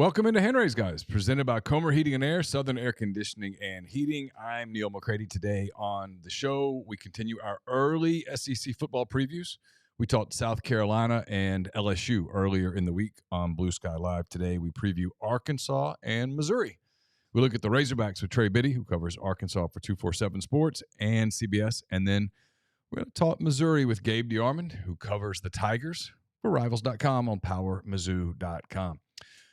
Welcome into Henry's, guys, presented by Comer Heating and Air, Southern Air Conditioning and Heating. I'm Neal McCready. Today on the show, we continue our early SEC football previews. We talked South Carolina and LSU earlier in the week on Blue Sky Live. Today, we preview Arkansas and Missouri. We look at the Razorbacks with Trey Biddy, who covers Arkansas for 247 Sports and CBS. And then we're going to talk Missouri with Gabe DeArmond, who covers the Tigers for Rivals.com on PowerMizzou.com.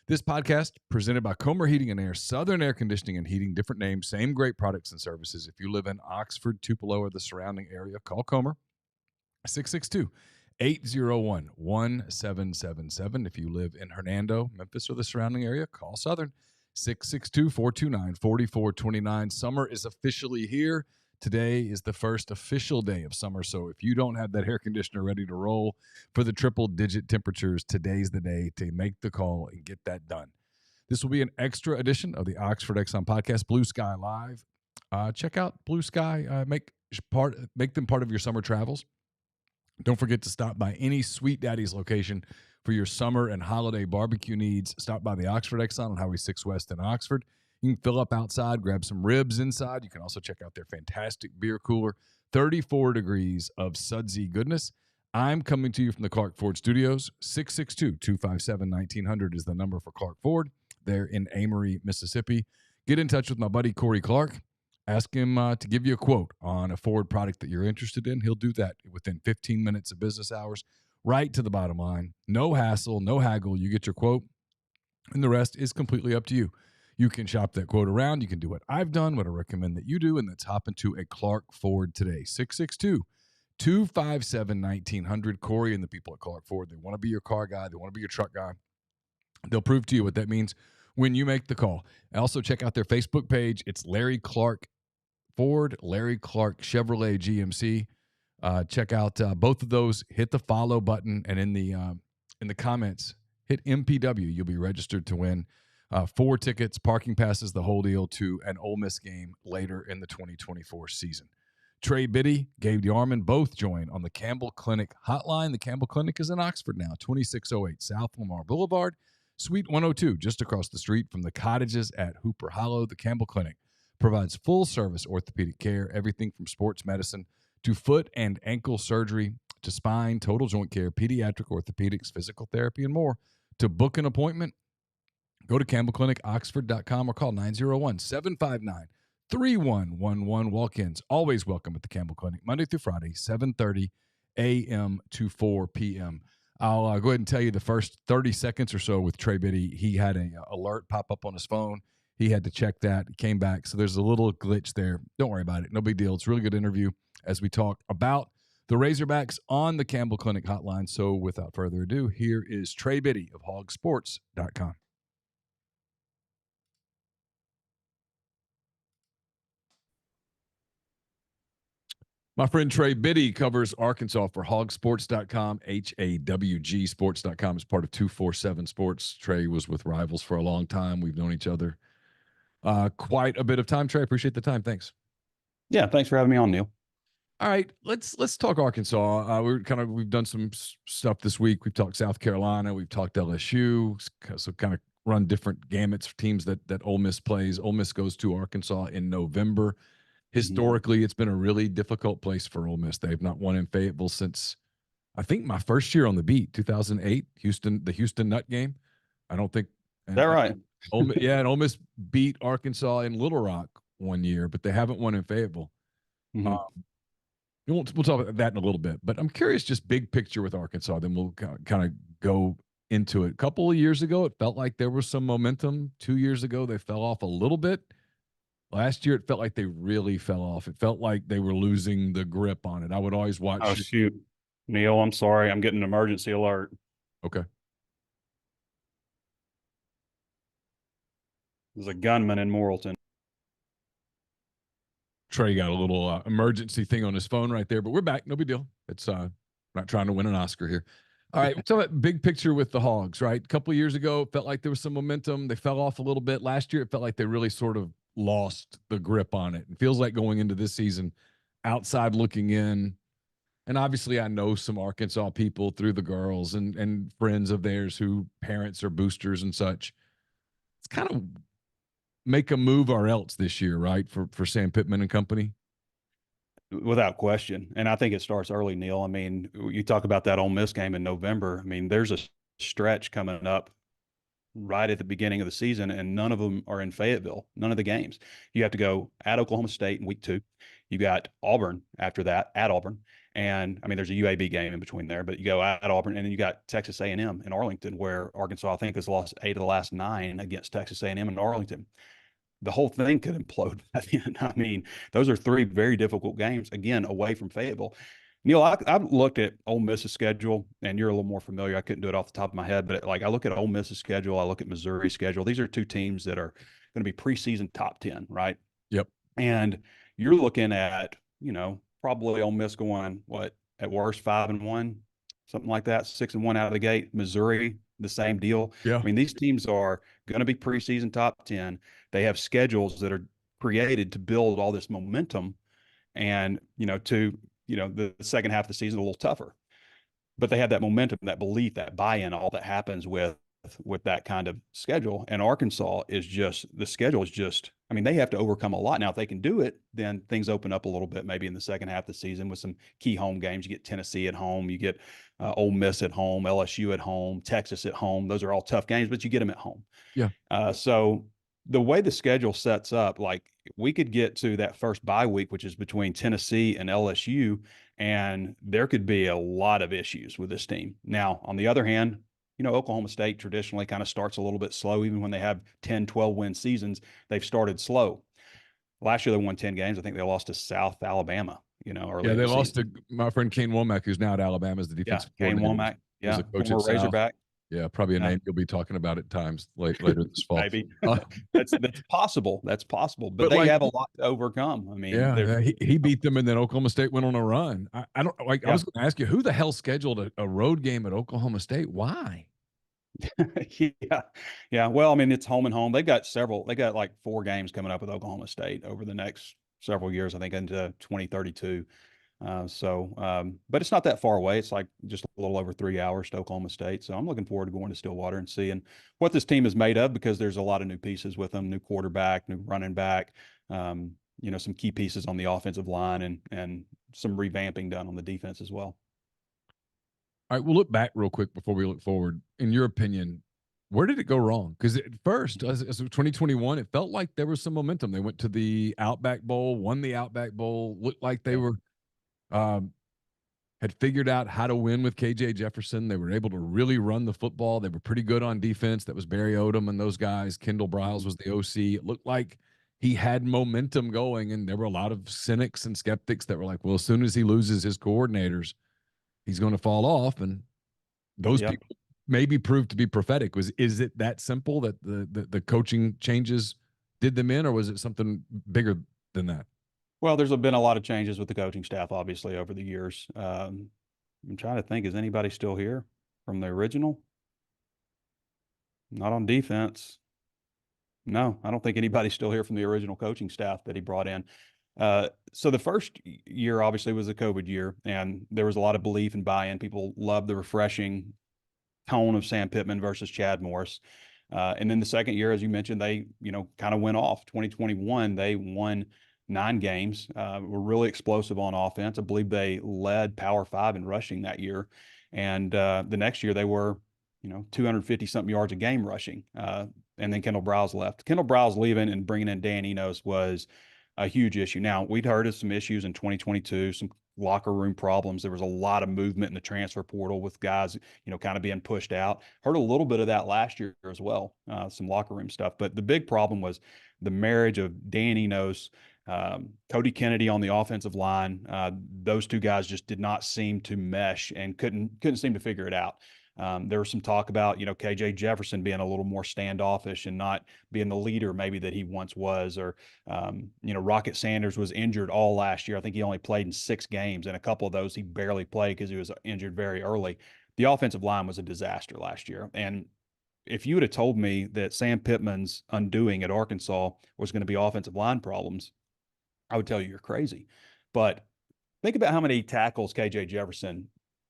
This podcast presented by Comer Heating and Air, Southern Air Conditioning and Heating, different names, same great products and services. If you live in Oxford, Tupelo, or the surrounding area, call Comer, 662-801-1777. If you live in Hernando, Memphis, or the surrounding area, call Southern, 662-429-4429. Summer is officially here. Today is the first official day of summer, so if you don't have that air conditioner ready to roll for the triple-digit temperatures, today's the day to make the call and get that done. This will be an extra edition of the Oxford Exxon podcast, Blue Sky Live. Check out Blue Sky. Make them part of your summer travels. Don't forget to stop by any Sweet Daddy's location for your summer and holiday barbecue needs. Stop by the Oxford Exxon on Highway 6 West in Oxford. You can fill up outside, grab some ribs inside. You can also check out their fantastic beer cooler, 34 degrees of sudsy goodness. I'm coming to you from the Clark Ford Studios. 662-257-1900 is the number for Clark Ford. They're in Amory, Mississippi. Get in touch with my buddy Corey Clark. Ask him to give you a quote on a Ford product that you're interested in. He'll do that within 15 minutes of business hours, right to the bottom line. No hassle, no haggle. You get your quote, and the rest is completely up to you. You can shop that quote around. You can do what I've done, what I recommend that you do, and that's hop into a Clark Ford today. 662-257-1900. Corey and the people at Clark Ford, they want to be your car guy. They want to be your truck guy. They'll prove to you what that means when you make the call. Also, check out their Facebook page. It's Larry Clark Ford, Larry Clark Chevrolet GMC. Check out both of those. Hit the follow button, and in the comments, hit MPW. You'll be registered to win 4 tickets, parking passes, the whole deal to an Ole Miss game later in the 2024 season. Trey Biddy, Gabe DeArmond, both join on the Campbell Clinic Hotline. The Campbell Clinic is in Oxford now, 2608 South Lamar Boulevard, Suite 102, just across the street from the cottages at Hooper Hollow. The Campbell Clinic provides full-service orthopedic care, everything from sports medicine to foot and ankle surgery to spine, total joint care, pediatric orthopedics, physical therapy, and more. To book an appointment, go to CampbellClinicOxford.com or call 901-759-3111. Walk-ins always welcome at the Campbell Clinic, Monday through Friday, 7:30 a.m. to 4 p.m. I'll go ahead and tell you the first 30 seconds or so with Trey Biddy. He had an alert pop up on his phone. He had to check that. He came back. So there's a little glitch there. Don't worry about it. No big deal. It's a really good interview as we talk about the Razorbacks on the Campbell Clinic Hotline. So without further ado, here is Trey Biddy of hogsports.com. My friend Trey Biddy covers Arkansas for hogsports.com. HAWG sports.com is part of 247 Sports. Trey was with Rivals for a long time. We've known each other quite a bit of time. Trey, appreciate the time. Thanks. Yeah, thanks for having me on, Neal. All right, let's talk Arkansas. We've done some stuff this week. We've talked South Carolina. We've talked LSU. So kind of run different gamuts for teams that Ole Miss plays. Ole Miss goes to Arkansas in November. Historically, it's been a really difficult place for Ole Miss. They've not won in Fayetteville since, I think, my first year on the beat, 2008, the Houston Nut game. I don't think. Is that right? And Ole Miss beat Arkansas in Little Rock one year, but they haven't won in Fayetteville. Mm-hmm. We'll talk about that in a little bit, but I'm curious, just big picture with Arkansas, then we'll kind of go into it. A couple of years ago, it felt like there was some momentum. 2 years ago, they fell off a little bit. Last year, it felt like they really fell off. It felt like they were losing the grip on it. I would always watch. Oh, shoot. Neal, I'm sorry. I'm getting an emergency alert. Okay. There's a gunman in Morrilton. Trey got a little emergency thing on his phone right there, but we're back. No big deal. It's not trying to win an Oscar here. All right. So that big picture with the Hogs, right? A couple of years ago, it felt like there was some momentum. They fell off a little bit. Last year, it felt like they really sort of lost the grip on it. It feels like going into this season, outside looking in, and obviously I know some Arkansas people through the girls and friends of theirs who parents are boosters and such. it's kind of make a move or else this year, right? For Sam Pittman and company. Without question. And I think it starts early, Neil. I mean, you talk about that Ole Miss game in November. I mean, there's a stretch coming up right at the beginning of the season, and none of them are in Fayetteville. None of the games. You have to go at Oklahoma State in week 2. You got Auburn after that at Auburn, and I mean there's a UAB game in between there, but you go at Auburn, and then you got Texas A&M in Arlington, where Arkansas I think has lost 8 of the last 9 against Texas A&M in Arlington. The whole thing could implode by then. I mean, those are 3 very difficult games, again, away from Fayetteville. Neil, I've looked at Ole Miss's schedule, and you're a little more familiar. I couldn't do it off the top of my head, but like I look at Ole Miss's schedule, I look at Missouri's schedule. These are 2 teams that are going to be preseason top 10, right? Yep. And you're looking at, probably Ole Miss going, what, at worst 5-1, something like that, 6-1 out of the gate. Missouri, the same deal. Yeah. I mean, these teams are going to be preseason top 10. They have schedules that are created to build all this momentum and, the second half of the season a little tougher. But they have that momentum, that belief, that buy-in, all that happens with that kind of schedule. And Arkansas is just, the schedule is just, I mean, they have to overcome a lot. Now, if they can do it, then things open up a little bit, maybe in the second half of the season with some key home games. You get Tennessee at home, you get Ole Miss at home, LSU at home, Texas at home. Those are all tough games, but you get them at home. Yeah. So the way the schedule sets up, like we could get to that first bye week, which is between Tennessee and LSU, and there could be a lot of issues with this team. Now, on the other hand, Oklahoma State traditionally kind of starts a little bit slow. Even when they have 10, 12-win seasons, they've started slow. Last year, they won 10 games. I think they lost to South Alabama, early. Yeah, they lost to my friend Kane Womack, who's now at Alabama as the defensive coordinator. Kane Womack, Was a coach former at South. Razorback. Yeah, probably a name you'll be talking about at times later this fall. Maybe. That's possible. That's possible. But they have a lot to overcome. I mean, he beat them, and then Oklahoma State went on a run. I don't like. I was going to ask you, who the hell scheduled a road game at Oklahoma State? Why? Yeah. Well, I mean, it's home and home. They got like 4 games coming up with Oklahoma State over the next several years, I think into 2032. But it's not that far away. It's like just a little over 3 hours to Oklahoma State. So I'm looking forward to going to Stillwater and seeing what this team is made of, because there's a lot of new pieces with them, new quarterback, new running back, some key pieces on the offensive line and some revamping done on the defense as well. All right, we'll look back real quick before we look forward. In your opinion, where did it go wrong? Because at first, as of 2021, it felt like there was some momentum. They went to the Outback Bowl, won the Outback Bowl, looked like they were had figured out how to win with KJ Jefferson. They were able to really run the football. They were pretty good on defense. That was Barry Odom and those guys. Kendall Briles was the OC. It looked like he had momentum going, and there were a lot of cynics and skeptics that were like, well, as soon as he loses his coordinators, he's going to fall off. And those people maybe proved to be prophetic. Is it that simple that the coaching changes did them in, or was it something bigger than that? Well, there's been a lot of changes with the coaching staff, obviously, over the years. I'm trying to think, is anybody still here from the original? Not on defense. No, I don't think anybody's still here from the original coaching staff that he brought in. So the first year, obviously, was the COVID year, and there was a lot of belief and buy-in. People loved the refreshing tone of Sam Pittman versus Chad Morris. And then the second year, as you mentioned, they, kind of went off. 2021, they won 9 games, were really explosive on offense. I believe they led Power 5 in rushing that year. And the next year they were, 250-something yards a game rushing. And then Kendall Briles left. Kendall Briles leaving and bringing in Dan Enos was a huge issue. Now, we'd heard of some issues in 2022, some locker room problems. There was a lot of movement in the transfer portal with guys, kind of being pushed out. Heard a little bit of that last year as well, some locker room stuff. But the big problem was the marriage of Dan Enos, Cody Kennedy on the offensive line. Those 2 guys just did not seem to mesh and couldn't seem to figure it out. There was some talk about, KJ Jefferson being a little more standoffish and not being the leader maybe that he once was, or, Rocket Sanders was injured all last year. I think he only played in 6 games, and a couple of those he barely played because he was injured very early. The offensive line was a disaster last year. And if you would have told me that Sam Pittman's undoing at Arkansas was going to be offensive line problems, I would tell you you're crazy. But think about how many tackles KJ Jefferson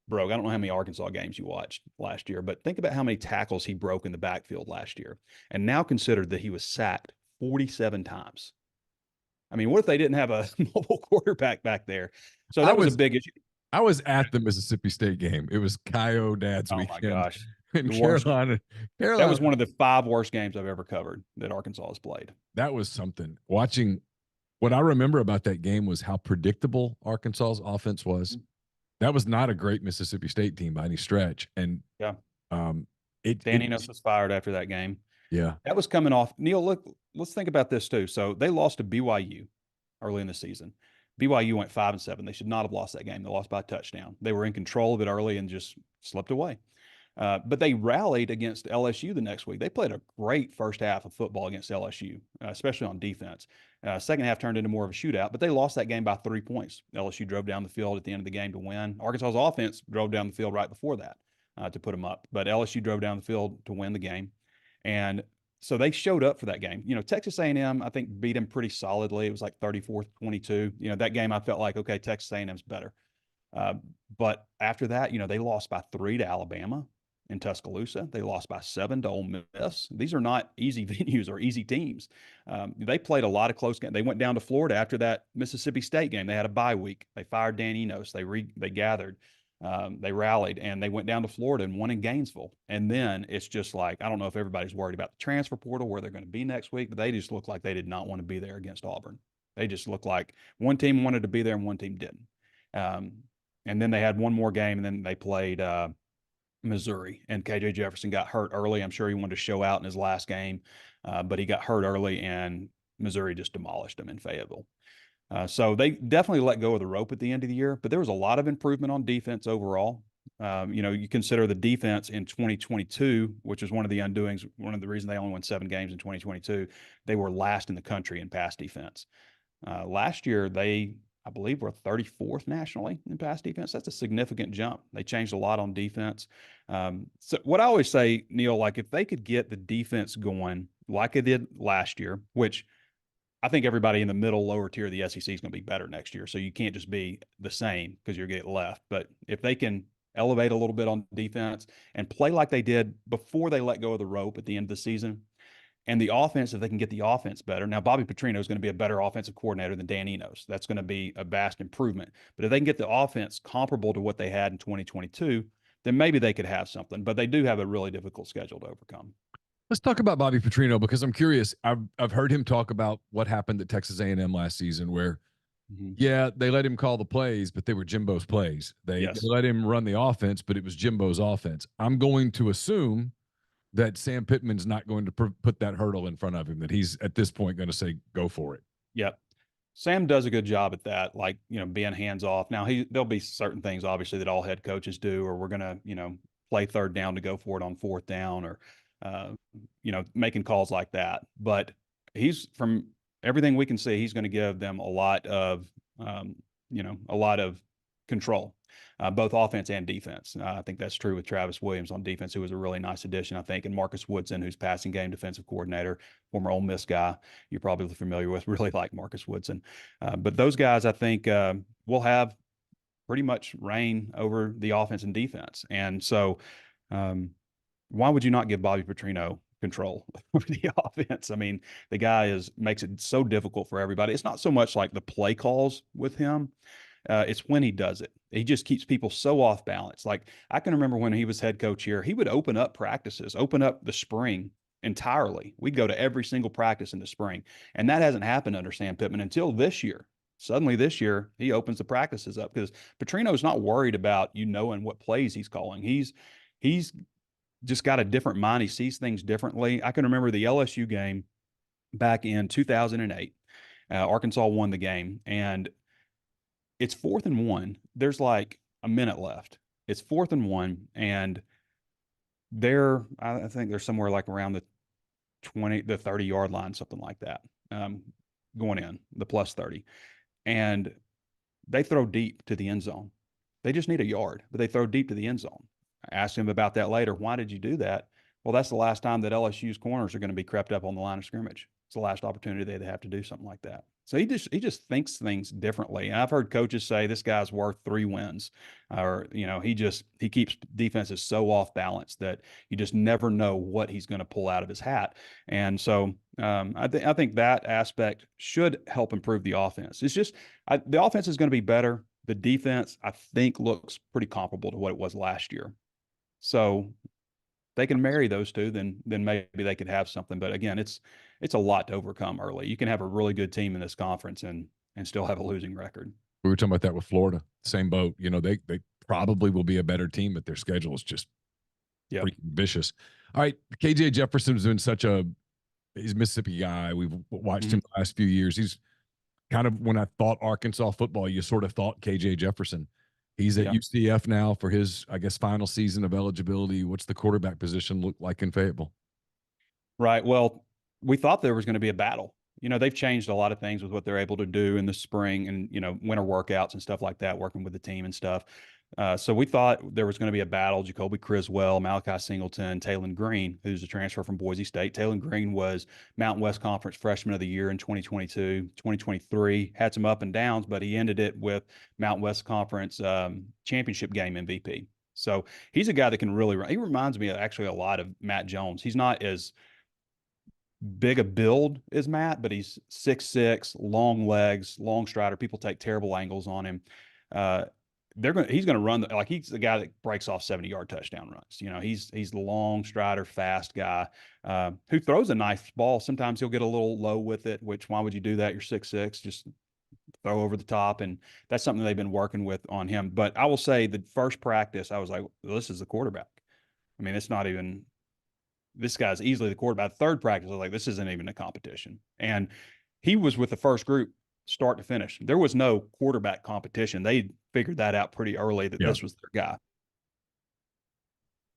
broke. I don't know how many Arkansas games you watched last year, but think about how many tackles he broke in the backfield last year. And now consider that he was sacked 47 times. I mean, what if they didn't have a mobile quarterback back there? So that was a big issue. I was at the Mississippi State game. It was Kyo Dad's Oh my weekend gosh. in The worst. Carolina. That was one of the 5 worst games I've ever covered that Arkansas has played. That was something. Watching, what I remember about that game was how predictable Arkansas's offense was. That was not a great Mississippi State team by any stretch. And yeah, Dan Enos was fired after that game. Yeah. That was coming off. Neal, look, let's think about this too. So they lost to BYU early in the season. BYU went 5-7. They should not have lost that game. They lost by a touchdown. They were in control of it early and just slipped away. But they rallied against LSU the next week. They played a great first half of football against LSU, especially on defense. Second half turned into more of a shootout, but they lost that game by 3 points. LSU drove down the field at the end of the game to win. Arkansas's offense drove down the field right before that to put them up, but LSU drove down the field to win the game. And so they showed up for that game. You know, Texas A&M, I think, beat them pretty solidly. It was like 34-22. You know, that game I felt like, okay, Texas A&M's better. But after that, you know, they lost by 3 to Alabama in Tuscaloosa. They lost by 7 to Ole Miss. These are not easy venues or easy teams. They played a lot of close games. They went down to Florida after that Mississippi State game. They had a bye week. They fired Dan Enos. They gathered. They rallied, and they went down to Florida and won in Gainesville. And then it's just like, I don't know if everybody's worried about the transfer portal, where they're going to be next week, but they just look like they did not want to be there against Auburn. They just look like one team wanted to be there and one team didn't. And then they had one more game, and then they played Missouri, and KJ Jefferson got hurt early. I'm sure he wanted to show out in his last game, but he got hurt early, and Missouri just demolished them in Fayetteville. So they definitely let go of the rope at the end of the year, but there was a lot of improvement on defense overall. You know, you consider the defense in 2022, which is one of the undoings, one of the reasons they only won 7 games in 2022. They were last in the country in pass defense. Last year, I believe, were 34th nationally in pass defense. That's a significant jump. They changed a lot on defense. So what I always say, Neal, like if they could get the defense going like they did last year, which I think everybody in the middle, lower tier of the SEC is going to be better next year. So you can't just be the same because you're getting left. But if they can elevate a little bit on defense and play like they did before they let go of the rope at the end of the season, and the offense, if they can get the offense better. Now, Bobby Petrino is going to be a better offensive coordinator than Dan Enos. That's going to be a vast improvement. But if they can get the offense comparable to what they had in 2022, then maybe they could have something. But they do have a really difficult schedule to overcome. Let's talk about Bobby Petrino, because I'm curious. I've heard him talk about what happened at Texas A&M last season, where, yeah, they let him call the plays, but they were Jimbo's plays. They let him run the offense, but it was Jimbo's offense. I'm going to assume that Sam Pittman's not going to put that hurdle in front of him, that he's at this point going to say, go for it. Yep. Sam does a good job at that, like, you know, being hands off. Now, there'll be certain things, obviously, that all head coaches do, or we're going to, you know, play third down to go for it on fourth down, or, you know, making calls like that. But he's, from everything we can see, he's going to give them a lot of, you know, a lot of control. Both offense and defense. I think that's true with Travis Williams on defense, who was a really nice addition, I think, and Marcus Woodson, who's passing game defensive coordinator, former Ole Miss guy you're probably familiar with, really like Marcus Woodson. But those guys, I think, will have pretty much reign over the offense and defense. And so why would you not give Bobby Petrino control over the offense? I mean, the guy makes it so difficult for everybody. It's not so much like the play calls with him. It's when he does it. He just keeps people so off balance. Like, I can remember when he was head coach here, he would open up practices, open up the spring entirely. We'd go to every single practice in the spring. And that hasn't happened under Sam Pittman until this year. Suddenly this year, he opens the practices up because Petrino's not worried about you knowing what plays he's calling. He's just got a different mind. He sees things differently. I can remember the LSU game back in 2008. Arkansas won the game, and it's 4th and 1. There's like a minute left. It's 4th and 1, and I think they're somewhere like around the 30-yard line, something like that, going in, the plus 30. And they throw deep to the end zone. They just need a yard, but they throw deep to the end zone. I asked him about that later. Why did you do that? Well, that's the last time that LSU's corners are going to be crept up on the line of scrimmage. It's the last opportunity they have to do something like that. So he just thinks things differently. And I've heard coaches say this guy's worth 3 wins, or he keeps defenses so off balance that you just never know what he's going to pull out of his hat. And so I think that aspect should help improve the offense. It's just the offense is going to be better. The defense, I think, looks pretty comparable to what it was last year. So they can marry those two, then maybe they could have something. But again, it's a lot to overcome early. You can have a really good team in this conference and still have a losing record. We were talking about that with Florida. Same boat. They probably will be a better team, but their schedule is just freaking vicious. All right, KJ Jefferson's been he's a Mississippi guy. We've watched him the last few years. He's kind of, when I thought Arkansas football, you sort of thought KJ Jefferson. He's at UCF now for his, I guess, final season of eligibility. What's the quarterback position look like in Fayetteville? Right. Well, we thought there was going to be a battle. They've changed a lot of things with what they're able to do in the spring and, winter workouts and stuff like that, working with the team and stuff. So we thought there was going to be a battle. Jacoby Criswell, Malachi Singleton, Taylon Green, who's a transfer from Boise State. Taylon Green was Mountain West Conference Freshman of the Year in 2022, 2023, had some up and downs, but he ended it with Mountain West Conference championship game MVP. So he's a guy that can really run. He reminds me actually a lot of Matt Jones. He's not as big a build as Matt, but he's 6'6", long legs, long strider. People take terrible angles on him. He's going to run he's the guy that breaks off 70-yard touchdown runs. He's the long strider, fast guy who throws a nice ball. Sometimes he'll get a little low with it, which why would you do that? You're 6'6", just throw over the top. And that's something they've been working with on him. But I will say the first practice, I was like, well, this is the quarterback. I mean, it's not even, this guy's easily the quarterback. Third practice, I was like, this isn't even a competition. And he was with the first group start to finish. There was no quarterback competition. They figured that out pretty early that this was their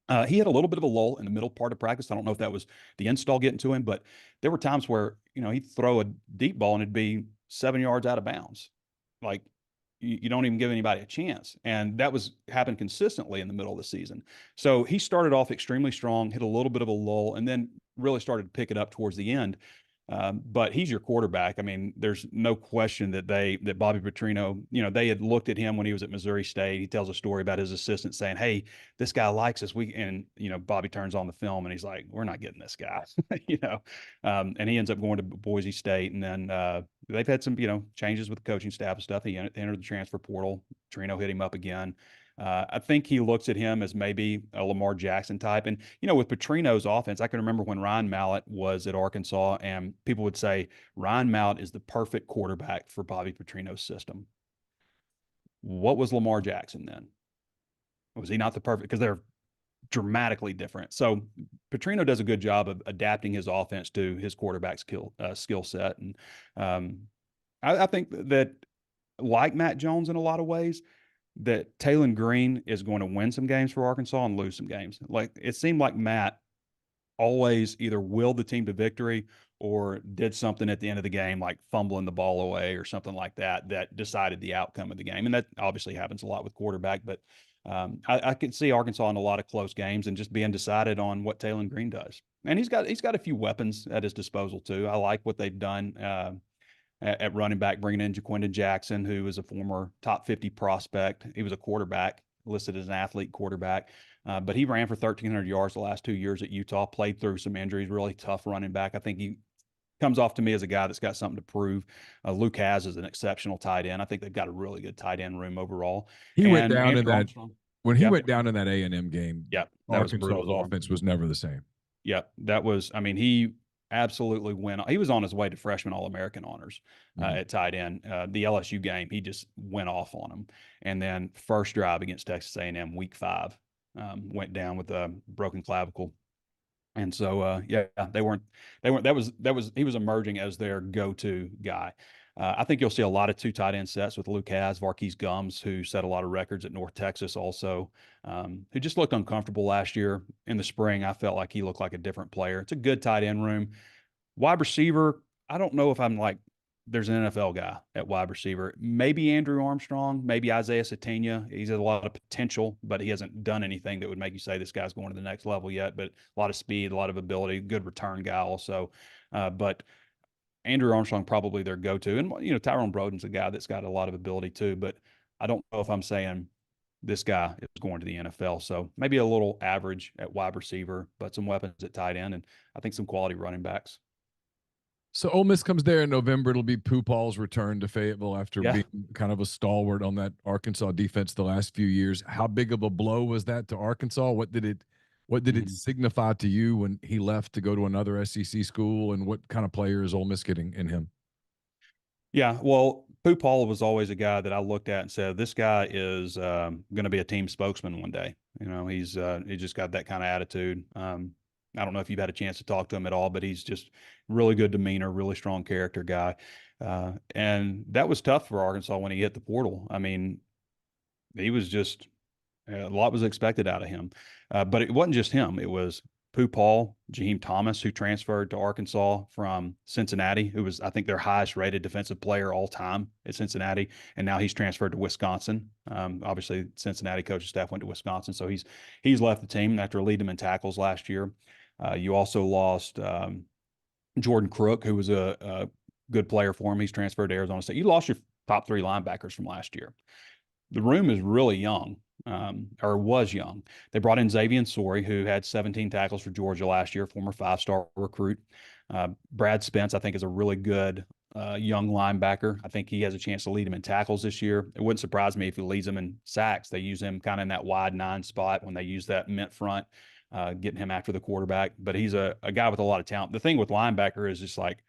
guy. He had a little bit of a lull in the middle part of practice. I don't know if that was the install getting to him, but there were times where, he'd throw a deep ball and it'd be 7 yards out of bounds. Like you don't even give anybody a chance. And that happened consistently in the middle of the season. So he started off extremely strong, hit a little bit of a lull, and then really started to pick it up towards the end. But he's your quarterback. I mean, there's no question that Bobby Petrino, they had looked at him when he was at Missouri State. He tells a story about his assistant saying, "Hey, this guy likes us." And Bobby turns on the film and he's like, "We're not getting this guy," and he ends up going to Boise State. And then they've had some, changes with the coaching staff and stuff. He entered the transfer portal. Petrino hit him up again. I think he looks at him as maybe a Lamar Jackson type. And, with Petrino's offense, I can remember when Ryan Mallett was at Arkansas and people would say Ryan Mallett is the perfect quarterback for Bobby Petrino's system. What was Lamar Jackson then? Was he not the perfect? Because they're dramatically different. So Petrino does a good job of adapting his offense to his quarterback skill set. And I think that, like Matt Jones in a lot of ways, that Taylon Green is going to win some games for Arkansas and lose some games. Like it seemed like Matt always either willed the team to victory or did something at the end of the game, like fumbling the ball away or something like that, that decided the outcome of the game. And that obviously happens a lot with quarterback, but I could see Arkansas in a lot of close games and just being decided on what Taylon Green does. And he's got a few weapons at his disposal too. I like what they've done at running back, bringing in Jaquindon Jackson, who is a former top 50 prospect. He was a quarterback, listed as an athlete quarterback, but he ran for 1,300 yards the last 2 years at Utah, played through some injuries, really tough running back. I think he comes off to me as a guy that's got something to prove. Luke Haz is an exceptional tight end. I think they've got a really good tight end room overall. He went down in that when he went down in that A&M game. Yeah, Arkansas's offense was never the same. Yeah, that was. I mean, he absolutely went. He was on his way to freshman All-American honors at tight end. The LSU game, he just went off on him. And then first drive against Texas A&M, week 5, went down with a broken clavicle. And so, they weren't. He was emerging as their go-to guy. I think you'll see a lot of 2 tight end sets with Luke Haz, Varkey's Gums, who set a lot of records at North Texas also, who just looked uncomfortable last year. In the spring, I felt like he looked like a different player. It's a good tight end room. Wide receiver, I don't know if I'm like, there's an NFL guy at wide receiver. Maybe Andrew Armstrong, maybe Isaiah Sategna. He's had a lot of potential, but he hasn't done anything that would make you say this guy's going to the next level yet. But a lot of speed, a lot of ability, good return guy also. But Andrew Armstrong probably their go-to, and Tyrone Broden's a guy that's got a lot of ability too. But I don't know if I'm saying this guy is going to the NFL. So maybe a little average at wide receiver, but some weapons at tight end, and I think some quality running backs. So Ole Miss comes there in November. It'll be Pooh Paul's return to Fayetteville after Yeah. being kind of a stalwart on that Arkansas defense the last few years. How big of a blow was that to Arkansas? What did it signify to you when he left to go to another SEC school? And what kind of player is Ole Miss getting in him? Yeah, well, Pooh Paul was always a guy that I looked at and said, this guy is going to be a team spokesman one day. He just got that kind of attitude. I don't know if you've had a chance to talk to him at all, but he's just really good demeanor, really strong character guy. And that was tough for Arkansas when he hit the portal. I mean, he was just a lot was expected out of him. But it wasn't just him. It was Pooh Paul, Jaheim Thomas, who transferred to Arkansas from Cincinnati, who was, I think, their highest rated defensive player all time at Cincinnati. And now he's transferred to Wisconsin. Obviously, Cincinnati coaching staff went to Wisconsin. So he's left the team after leading them in tackles last year. You also lost Jordan Crook, who was a good player for him. He's transferred to Arizona State. You lost your top 3 linebackers from last year. The room is really young, or was young. They brought in Xavier Sori, who had 17 tackles for Georgia last year, former 5-star recruit. Brad Spence, I think, is a really good young linebacker. I think he has a chance to lead him in tackles this year. It wouldn't surprise me if he leads them in sacks. They use him kind of in that wide 9 spot when they use that mint front, getting him after the quarterback. But he's a guy with a lot of talent. The thing with linebacker is just like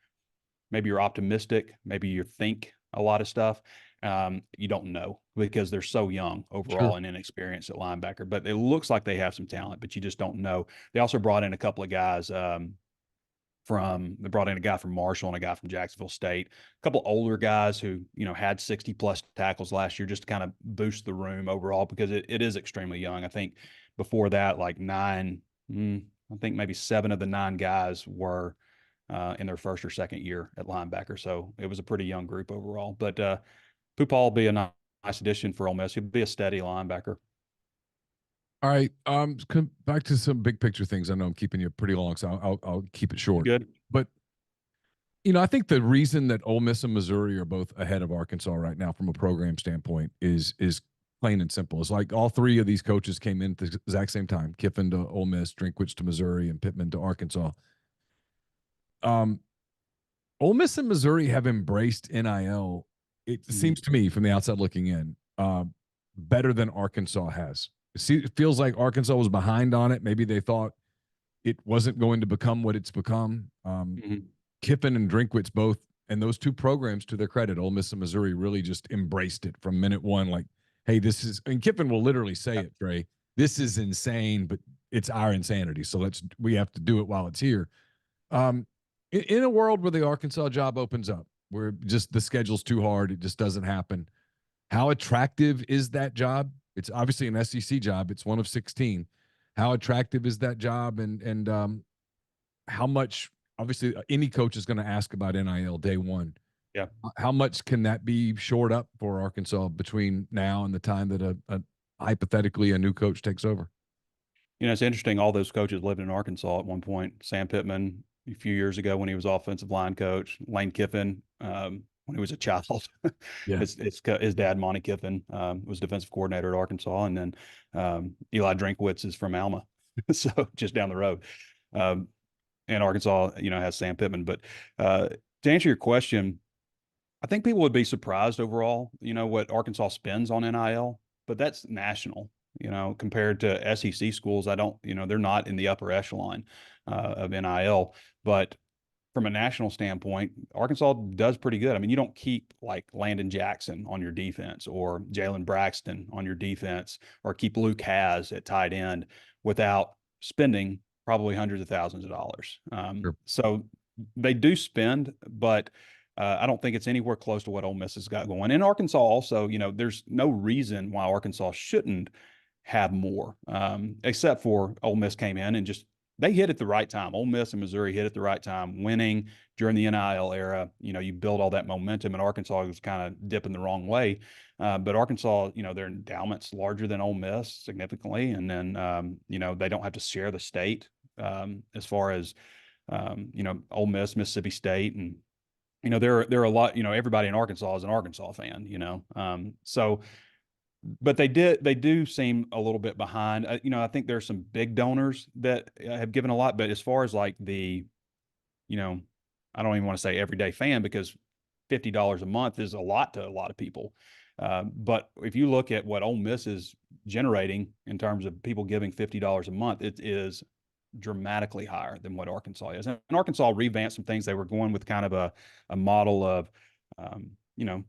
maybe you're optimistic, maybe you think a lot of stuff. You don't know because they're so young overall and inexperienced at linebacker. But it looks like they have some talent, but you just don't know. They also brought in a couple of guys they brought in a guy from Marshall and a guy from Jacksonville State, a couple older guys who, had 60 plus tackles last year just to kind of boost the room overall because it is extremely young. I think before that, like I think maybe 7 of the 9 guys were in their first or second year at linebacker. So it was a pretty young group overall. But Pooh Paul will be a nice addition for Ole Miss. He'll be a steady linebacker. All right. Come back to some big picture things. I know I'm keeping you pretty long, so I'll keep it short. Good. But I think the reason that Ole Miss and Missouri are both ahead of Arkansas right now from a program standpoint is plain and simple. It's like all 3 of these coaches came in at the exact same time: Kiffin to Ole Miss, Drinkwitz to Missouri, and Pittman to Arkansas. Ole Miss and Missouri have embraced NIL. It seems to me, from the outside looking in, better than Arkansas has. It feels like Arkansas was behind on it. Maybe they thought it wasn't going to become what it's become. Kiffin and Drinkwitz both, and those 2 programs, to their credit, Ole Miss and Missouri, really just embraced it from minute one. Like, hey, this is, and Kiffin will literally say it, Trey, this is insane, but it's our insanity. So we have to do it while it's here. In a world where the Arkansas job opens up, where just the schedule's too hard, it just doesn't happen, how attractive is that job? It's obviously an SEC job. It's one of 16. How attractive is that job? And how much, obviously, any coach is going to ask about NIL day one. Yeah. How much can that be shored up for Arkansas between now and the time that hypothetically a new coach takes over? It's interesting. All those coaches lived in Arkansas at one point. Sam Pittman a few years ago when he was offensive line coach, Lane Kiffin when he was a child. Yeah. His dad, Monty Kiffin, was defensive coordinator at Arkansas. And then Eli Drinkwitz is from Alma, so just down the road. And Arkansas, has Sam Pittman. But to answer your question, I think people would be surprised overall, what Arkansas spends on NIL, but that's national. Compared to SEC schools, they're not in the upper echelon of NIL. But from a national standpoint, Arkansas does pretty good. I mean, you don't keep like Landon Jackson on your defense or Jalen Braxton on your defense or keep Luke Haas at tight end without spending probably hundreds of thousands of dollars. So they do spend, but I don't think it's anywhere close to what Ole Miss has got going. And Arkansas also, there's no reason why Arkansas shouldn't have more, except for Ole Miss came in and they hit at the right time. Ole Miss and Missouri hit at the right time, winning during the NIL era. You build all that momentum, and Arkansas was kind of dipping the wrong way. But Arkansas, their endowment's larger than Ole Miss significantly, and then they don't have to share the state as far as Ole Miss, Mississippi State, and there are a lot, everybody in Arkansas is an Arkansas fan, so, but they do seem a little bit behind. I think there's some big donors that have given a lot, but as far as like I don't even want to say everyday fan, because $50 a month is a lot to a lot of people. But if you look at what Ole Miss is generating in terms of people giving $50 a month, it is dramatically higher than what Arkansas is. And Arkansas revamped some things. They were going with kind of a model of, you know,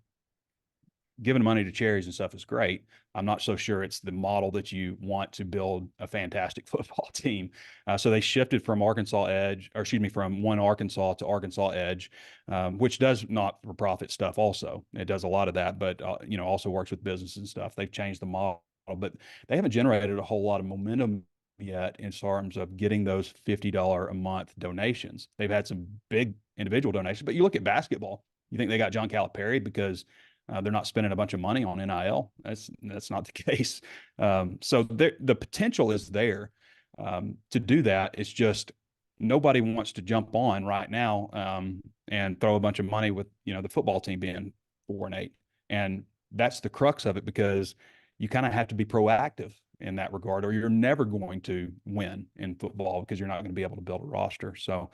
giving money to charities and stuff is great. I'm not so sure it's the model that you want to build a fantastic football team. So they shifted from from One Arkansas to Arkansas Edge, which does not-for-profit stuff also. It does a lot of that, but, also works with business and stuff. They've changed the model, but they haven't generated a whole lot of momentum yet in terms of getting those $50 a month donations. They've had some big individual donations, but you look at basketball, you think they got John Calipari because they're not spending a bunch of money on NIL. That's not the case. So the potential is there to do that. It's just nobody wants to jump on right now and throw a bunch of money with the football team being 4-8, and that's the crux of it, because you kind of have to be proactive in that regard, or you're never going to win in football because you're not going to be able to build a roster. So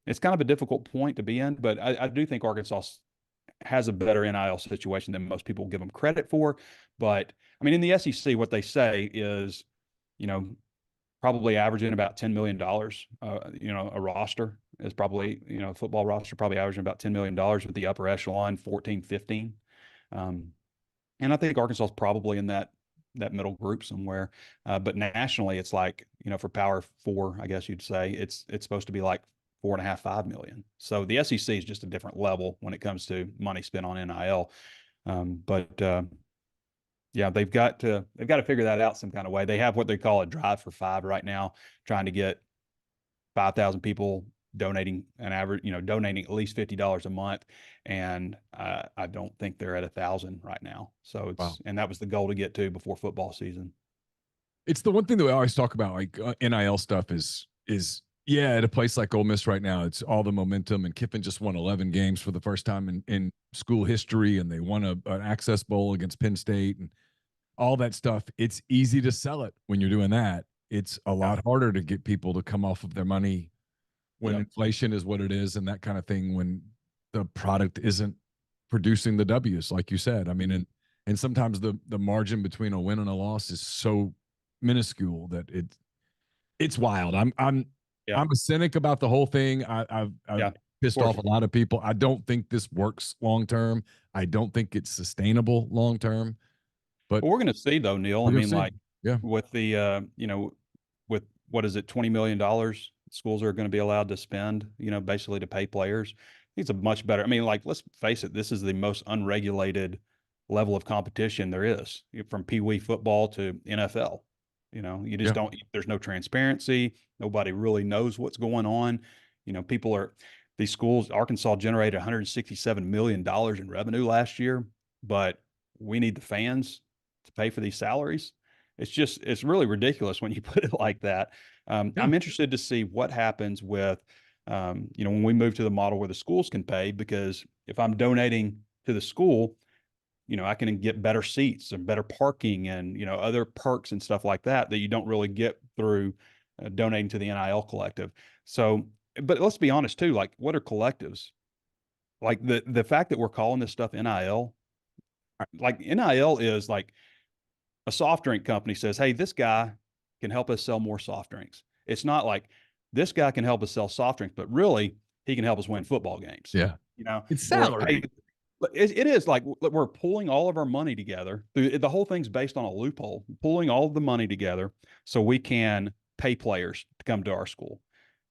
it's kind of a difficult point to be in, but I do think Arkansas has a better NIL situation than most people give them credit for. But I mean, in the SEC, what they say is, probably averaging about $10 million. A roster is probably, a football roster probably averaging about $10 million, with the upper echelon 14, 15. And I think Arkansas is probably in that middle group somewhere. But nationally, it's like, for Power Four, I guess you'd say, it's supposed to be like 4.5, 5 million. So the SEC is just a different level when it comes to money spent on NIL. Yeah, they've got to figure that out some kind of way. They have what they call a Drive for Five right now, trying to get 5,000 people donating donating at least $50 a month. And I don't think they're at 1,000 right now. So and that was the goal to get to before football season. It's the one thing that we always talk about, like NIL stuff is at a place like Ole Miss right now, it's all the momentum, and Kiffin just won 11 games for the first time in school history, and they won an Access Bowl against Penn State and all that stuff. It's easy to sell it when you're doing that. It's a lot harder to get people to come off of their money when inflation is what it is and that kind of thing, when the product isn't producing the W's, like you said. I mean, and sometimes the margin between a win and a loss is so minuscule that it's wild. I'm a cynic about the whole thing. I've pissed off a lot of people. I don't think this works long term. I don't think it's sustainable long term. But we're going to see, though, Neal. I mean, with the with what is it, $20 million schools are going to be allowed to spend, basically to pay players. It's a much better. I mean, like, let's face it, this is the most unregulated level of competition there is, from Pee Wee football to NFL. You just don't, there's no transparency. Nobody really knows what's going on. These schools, Arkansas generated $167 million in revenue last year, but we need the fans to pay for these salaries. It's really ridiculous when you put it like that. I'm interested to see what happens with, when we move to the model where the schools can pay, because if I'm donating to the school, I can get better seats and better parking and, other perks and stuff like that you don't really get through donating to the NIL collective. So, but let's be honest too, like, what are collectives? Like the fact that we're calling this stuff NIL, like NIL is like a soft drink company says, hey, this guy can help us sell more soft drinks. It's not like this guy can help us sell soft drinks, but really he can help us win football games. Yeah. It's salary. It is like we're pulling all of our money together. The whole thing's based on a loophole, pulling all of the money together so we can pay players to come to our school.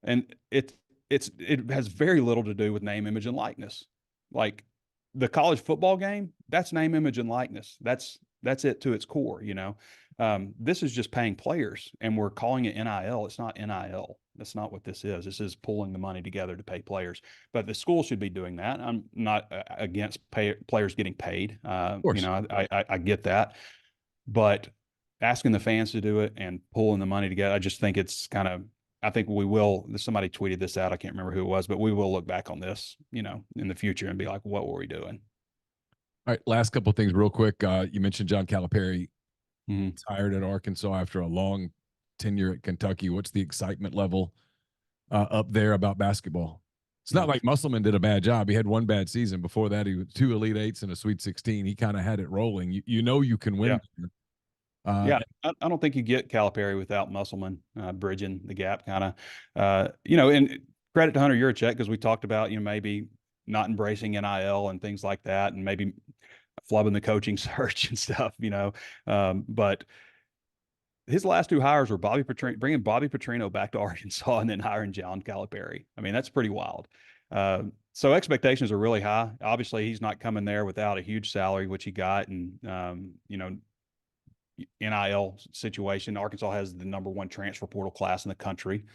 And it has very little to do with name, image, and likeness. Like the college football game, that's name, image, and likeness. That's it to its core. This is just paying players, and we're calling it NIL. It's not NIL. That's not what this is. This is pulling the money together to pay players. But the school should be doing that. I'm not against players getting paid. I get that. But asking the fans to do it and pulling the money together, I just think it's kind of I think we will. Somebody tweeted this out. I can't remember who it was, but we will look back on this, in the future and be like, what were we doing? All right, last couple of things real quick. You mentioned John Calipari Mhm. retired at Arkansas after a long tenure at Kentucky. What's the excitement level up there about basketball? It's Yeah. not like Musselman did a bad job. He had one bad season. Before that, he was 2 Elite Eights and a Sweet 16. He kind of had it rolling. You know you can Yeah. win. Yeah. I don't think you get Calipari without Musselman bridging the gap kind of, and credit to Hunter Yurachek, because we talked about, maybe not embracing NIL and things like that, and maybe flubbing the coaching search and stuff, but his last two hires were bringing Bobby Petrino back to Arkansas and then hiring John Calipari. I mean, that's pretty wild. So expectations are really high. Obviously, he's not coming there without a huge salary, which he got, and NIL situation. Arkansas has the #1 transfer portal class in the country,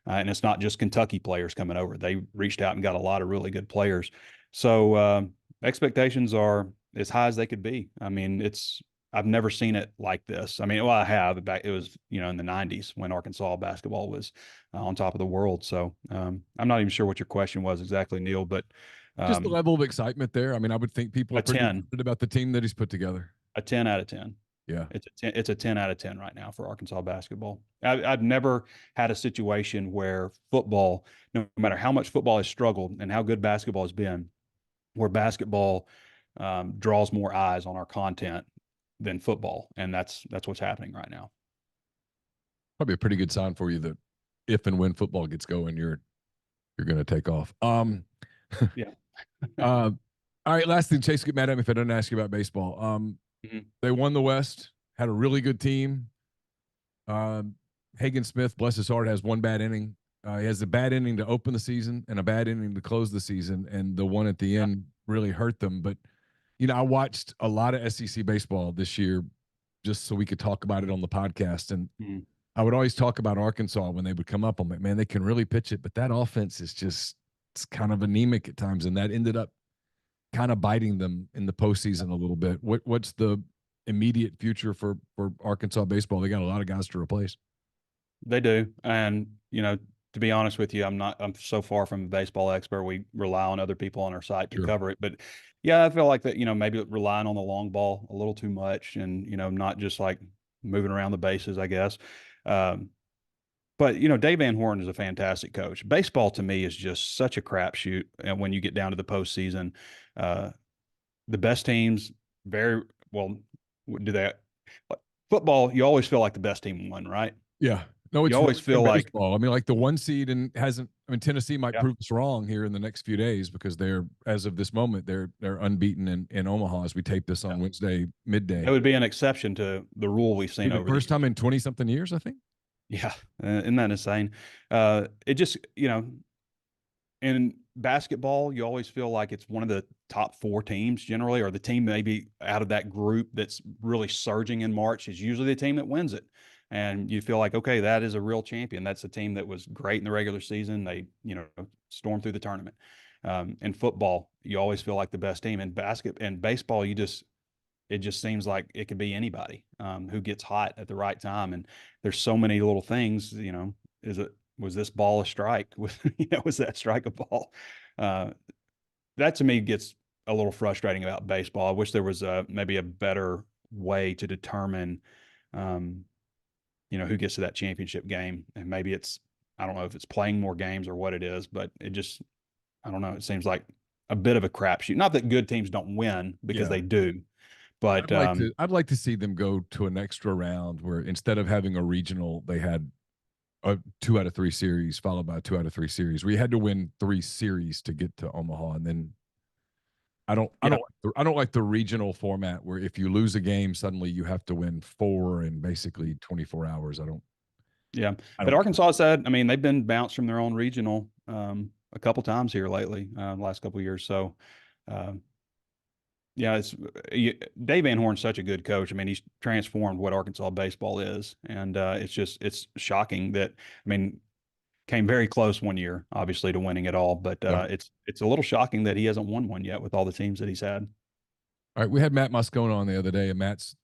and it's not just Kentucky players coming over. They reached out and got a lot of really good players. So expectations are as high as they could be. I mean, I've never seen it like this. I mean, well, I have. It was, in the 90s when Arkansas basketball was on top of the world. So I'm not even sure what your question was exactly, Neal, but just the level of excitement there. I mean, I would think people are pretty 10, excited about the team that he's put together. a 10 out of 10. Yeah. It's a 10 out of 10 right now for Arkansas basketball. I've never had a situation where football, no matter how much football has struggled and how good basketball has been, where basketball draws more eyes on our content than football. And that's what's happening right now. Probably a pretty good sign for you that if and when football gets going, you're going to take off. Yeah. All right. Last thing, Chase, get mad at me if I don't ask you about baseball. Mm-hmm. They won the West, had a really good team. Hagen Smith, bless his heart, has one bad inning. He has a bad inning to open the season and a bad inning to close the season, and the one at the end really hurt them. But I watched a lot of SEC baseball this year just so we could talk about it on the podcast. And I would always talk about Arkansas when they would come up. I'm like, man, they can really pitch it, but that offense is it's kind of anemic at times, and that ended up kind of biting them in the postseason a little bit. What's the immediate future for Arkansas baseball? They got a lot of guys to replace. They do. And, to be honest with you, I'm so far from a baseball expert. We rely on other people on our site to cover it. But yeah, I feel like that, maybe relying on the long ball a little too much and, not just like moving around the bases, I guess. But, Dave Van Horn is a fantastic coach. Baseball to me is just such a crapshoot. And when you get down to the postseason, the best teams very well do that. Football, you always feel like the best team won, right? Yeah. No, it's you always feel like baseball. I mean, like the 1 seed and hasn't. I mean, Tennessee might prove us wrong here in the next few days because they're, as of this moment, they're unbeaten in Omaha as we tape this on Wednesday midday. It would be an exception to the rule we've seen over the first time in 20-something years, I think. Yeah, isn't that insane? It just in basketball, you always feel like it's one of the top 4 teams generally, or the team maybe out of that group that's really surging in March is usually the team that wins it. And you feel like, okay, that is a real champion. That's a team that was great in the regular season. They, stormed through the tournament. In football, you always feel like the best team. In baseball, it just seems like it could be anybody who gets hot at the right time. And there's so many little things, was this ball a strike? Was that strike a ball? That to me gets a little frustrating about baseball. I wish there was maybe a better way to determine, who gets to that championship game. And maybe I don't know if it's playing more games or what it is, but I don't know. It seems like a bit of a crapshoot. Not that good teams don't win, because they do. But I'd like to see them go to an extra round where instead of having a regional, they had a 2 out of 3 series followed by a 2 out of 3 series where you had to win 3 series to get to Omaha. And then I don't like the regional format where if you lose a game, suddenly you have to win 4 in basically 24 hours. But Arkansas said, I mean, they've been bounced from their own regional a couple times here lately, the last couple of years. So, Dave Van Horn's such a good coach. I mean, he's transformed what Arkansas baseball is. And it's shocking that, I mean, came very close one year, obviously, to winning it all. But it's a little shocking that he hasn't won one yet with all the teams that he's had. All right. We had Matt Moscona on the other day, and Matt's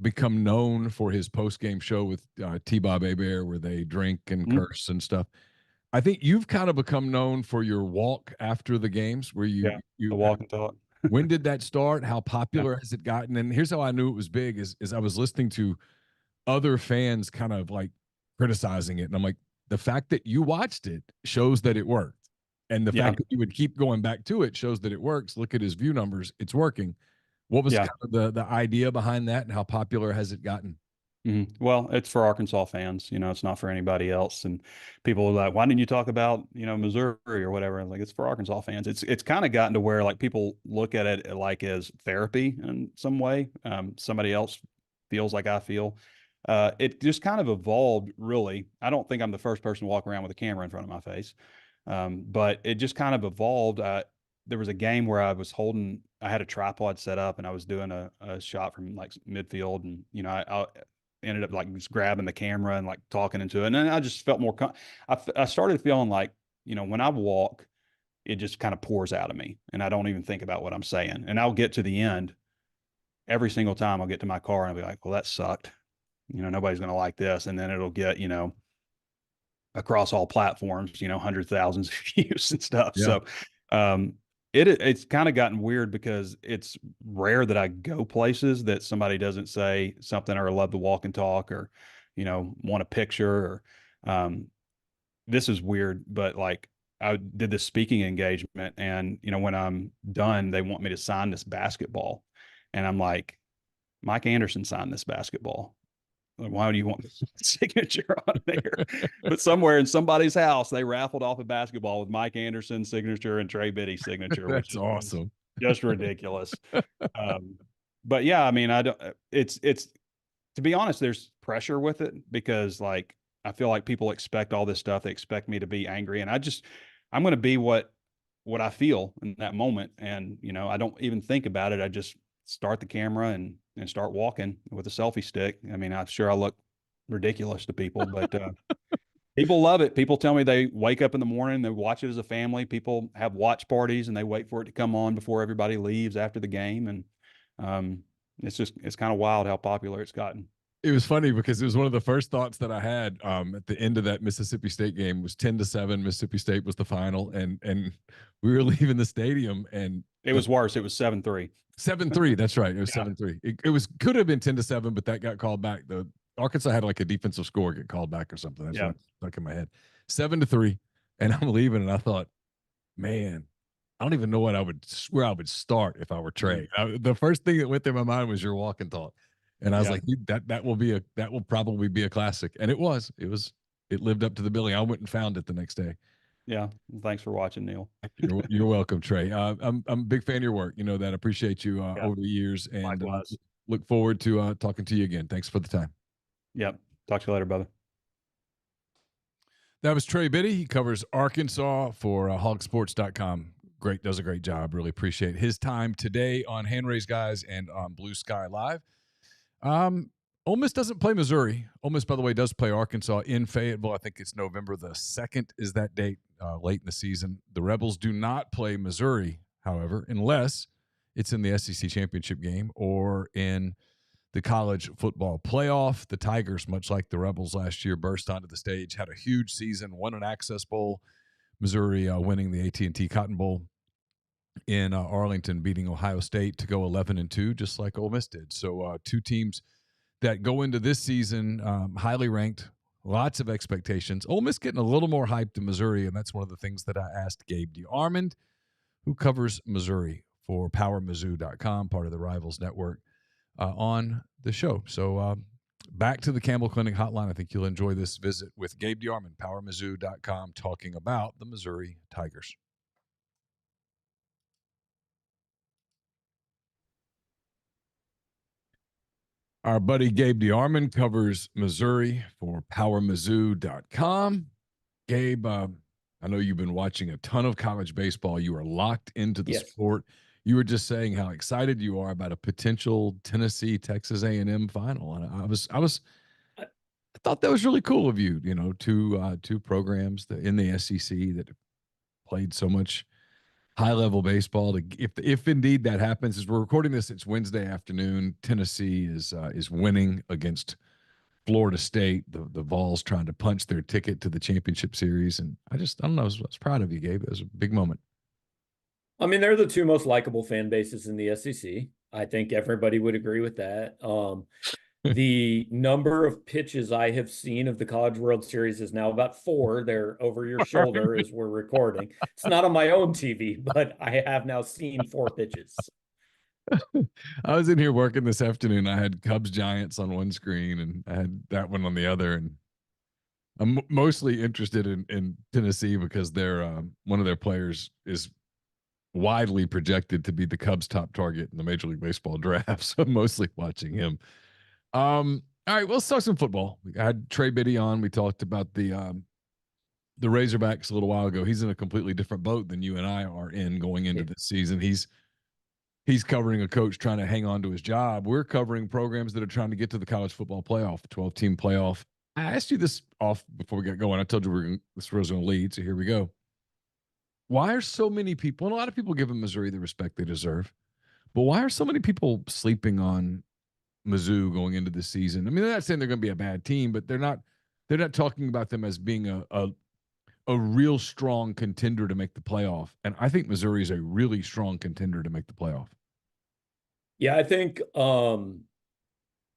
become known for his post-game show with T-Bob Hebert, where they drink and curse and stuff. I think you've kind of become known for your walk after the games, where Yeah, you the walk and talk. when did that start? How popular has it gotten? And here's how I knew it was big: is I was listening to other fans kind of like criticizing it, and I'm like, the fact that you watched it shows that it worked, and the Yeah, fact that you would keep going back to it shows that it works. Look at his view numbers; it's working. What was yeah. kind of the idea behind that, and how popular has it gotten? Well, it's for Arkansas fans. It's not for anybody else. And people are like, "Why didn't you talk about Missouri or whatever?" Like, it's for Arkansas fans. It's kind of gotten to where like people look at it like as therapy in some way. Somebody else feels like I feel. It just kind of evolved. Really, I don't think I'm the first person to walk around with a camera in front of my face, but it just kind of evolved. There was a game where I had a tripod set up and I was doing a shot from like midfield, and I ended up like just grabbing the camera and like talking into it. And then I just felt more, I started feeling like, when I walk, it just kind of pours out of me and I don't even think about what I'm saying. And I'll get to the end every single time. I'll get to my car and I'll be like, well, that sucked. Nobody's going to like this. And then it'll get, across all platforms, hundreds of thousands of views and stuff. Yeah. So, it's kind of gotten weird because it's rare that I go places that somebody doesn't say something or love to walk and talk or, want a picture or, this is weird, but like I did this speaking engagement and, when I'm done, they want me to sign this basketball. And I'm like, Mike Anderson signed this basketball. Like, why do you want signature on there? But somewhere in somebody's house, they raffled off a basketball with Mike Anderson's signature and Trey Biddy's signature, which That's is awesome. just ridiculous. But yeah, I mean, I don't. It's to be honest, there's pressure with it because like I feel like people expect all this stuff. They expect me to be angry, and I'm going to be what I feel in that moment, and I don't even think about it. I just start the camera and start walking with a selfie stick. I mean, I'm sure I look ridiculous to people, but people love it. People tell me they wake up in the morning, they watch it as a family. People have watch parties and they wait for it to come on before everybody leaves after the game. And it's kind of wild how popular it's gotten. It was funny because it was one of the first thoughts that I had at the end of that Mississippi State game was 10-7. Mississippi State was the final, and we were leaving the stadium, and it was worse. It was 7-3. 7-3. That's right. It was 7-3. It could have been 10-7, but that got called back. The Arkansas had like a defensive score get called back or something. That's what stuck in my head. 7-3, and I'm leaving, and I thought, man, I don't even know where I would start if I were Trey. The first thing that went through my mind was your walk and talk. And I was like, that will probably be a classic. And it lived up to the billing. I went and found it the next day. Yeah. Thanks for watching, Neal. You're welcome, Trey. I'm a big fan of your work. You know that. I appreciate you over the years, and look forward to talking to you again. Thanks for the time. Yep. Talk to you later, brother. That was Trey Biddy. He covers Arkansas for hogsports.com. Does a great job. Really appreciate his time today on Hand Raised Guys and on Blue Sky Live. Ole Miss doesn't play Missouri. Ole Miss, by the way, does play Arkansas in Fayetteville. I think it's November the 2nd is that date, late in the season. The Rebels do not play Missouri, however, unless it's in the SEC championship game or in the college football playoff. The Tigers, much like the Rebels last year, burst onto the stage, had a huge season, won an Access Bowl. Missouri winning the AT&T Cotton Bowl in Arlington, beating Ohio State to go 11-2, just like Ole Miss did. So two teams that go into this season highly ranked, lots of expectations. Ole Miss getting a little more hype than Missouri, and that's one of the things that I asked Gabe DeArmond, who covers Missouri for PowerMizzou.com, part of the Rivals Network, on the show. So back to the Campbell Clinic Hotline. I think you'll enjoy this visit with Gabe DeArmond, PowerMizzou.com, talking about the Missouri Tigers. Our buddy Gabe DeArmond covers Missouri for PowerMizzou.com. Gabe, I know you've been watching a ton of college baseball. You are locked into the sport. You were just saying how excited you are about a potential Tennessee-Texas A&M final, and I thought that was really cool of you. You know, two programs in the SEC that played so much high-level baseball. If indeed that happens, as we're recording this, it's Wednesday afternoon. Tennessee is winning against Florida State. The Vols trying to punch their ticket to the championship series, and I don't know. I was proud of you, Gabe. It was a big moment. I mean, they're the two most likable fan bases in the SEC. I think everybody would agree with that. The number of pitches I have seen of the College World Series is now about 4. They're over your shoulder as we're recording. It's not on my own TV, but I have now seen 4 pitches. I was in here working this afternoon. I had Cubs Giants on one screen, and I had that one on the other. And I'm mostly interested in Tennessee because one of their players is widely projected to be the Cubs' top target in the Major League Baseball draft. So I'm mostly watching him. All right, well, let's talk some football. We had Trey Biddy on. We talked about the Razorbacks a little while ago. He's in a completely different boat than you and I are in going into this season. He's covering a coach trying to hang on to his job. We're covering programs that are trying to get to the college football playoff, 12-team playoff. I asked you this off before we got going. I told you this was going to lead, so here we go. Why are so many people, and a lot of people give Missouri the respect they deserve, but why are so many people sleeping on Mizzou going into this season? I mean, they're not saying they're going to be a bad team, but they're not talking about them as being a real strong contender to make the playoff. And I think Missouri is a really strong contender to make the playoff. Yeah, I think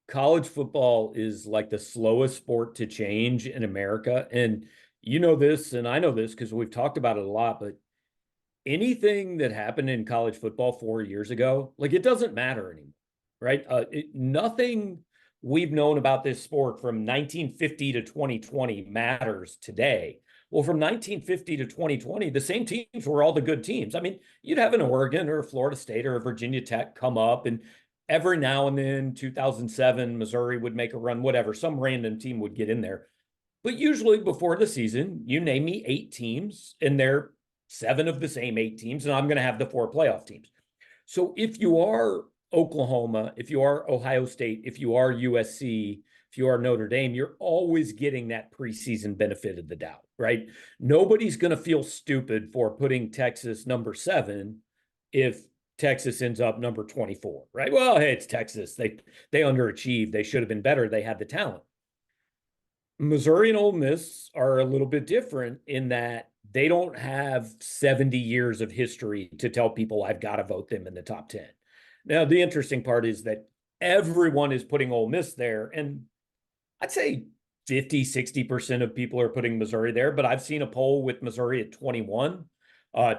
college football is like the slowest sport to change in America. And you know this, and I know this because we've talked about it a lot, but anything that happened in college football 4 years ago, like it doesn't matter anymore, right? Nothing we've known about this sport from 1950 to 2020 matters today. Well, from 1950 to 2020, the same teams were all the good teams. I mean, you'd have an Oregon or a Florida State or a Virginia Tech come up, and every now and then, 2007, Missouri would make a run, whatever, some random team would get in there. But usually before the season, you name me 8 teams, and they're 7 of the same 8 teams, and I'm going to have the 4 playoff teams. So if you are Oklahoma, if you are Ohio State, if you are USC, if you are Notre Dame, you're always getting that preseason benefit of the doubt, right? Nobody's going to feel stupid for putting Texas number 7 if Texas ends up number 24, right? Well, hey, it's Texas. They underachieved. They should have been better. They had the talent. Missouri and Ole Miss are a little bit different in that they don't have 70 years of history to tell people I've got to vote them in the top 10. Now, the interesting part is that everyone is putting Ole Miss there, and I'd say 50, 60% of people are putting Missouri there, but I've seen a poll with Missouri at 21.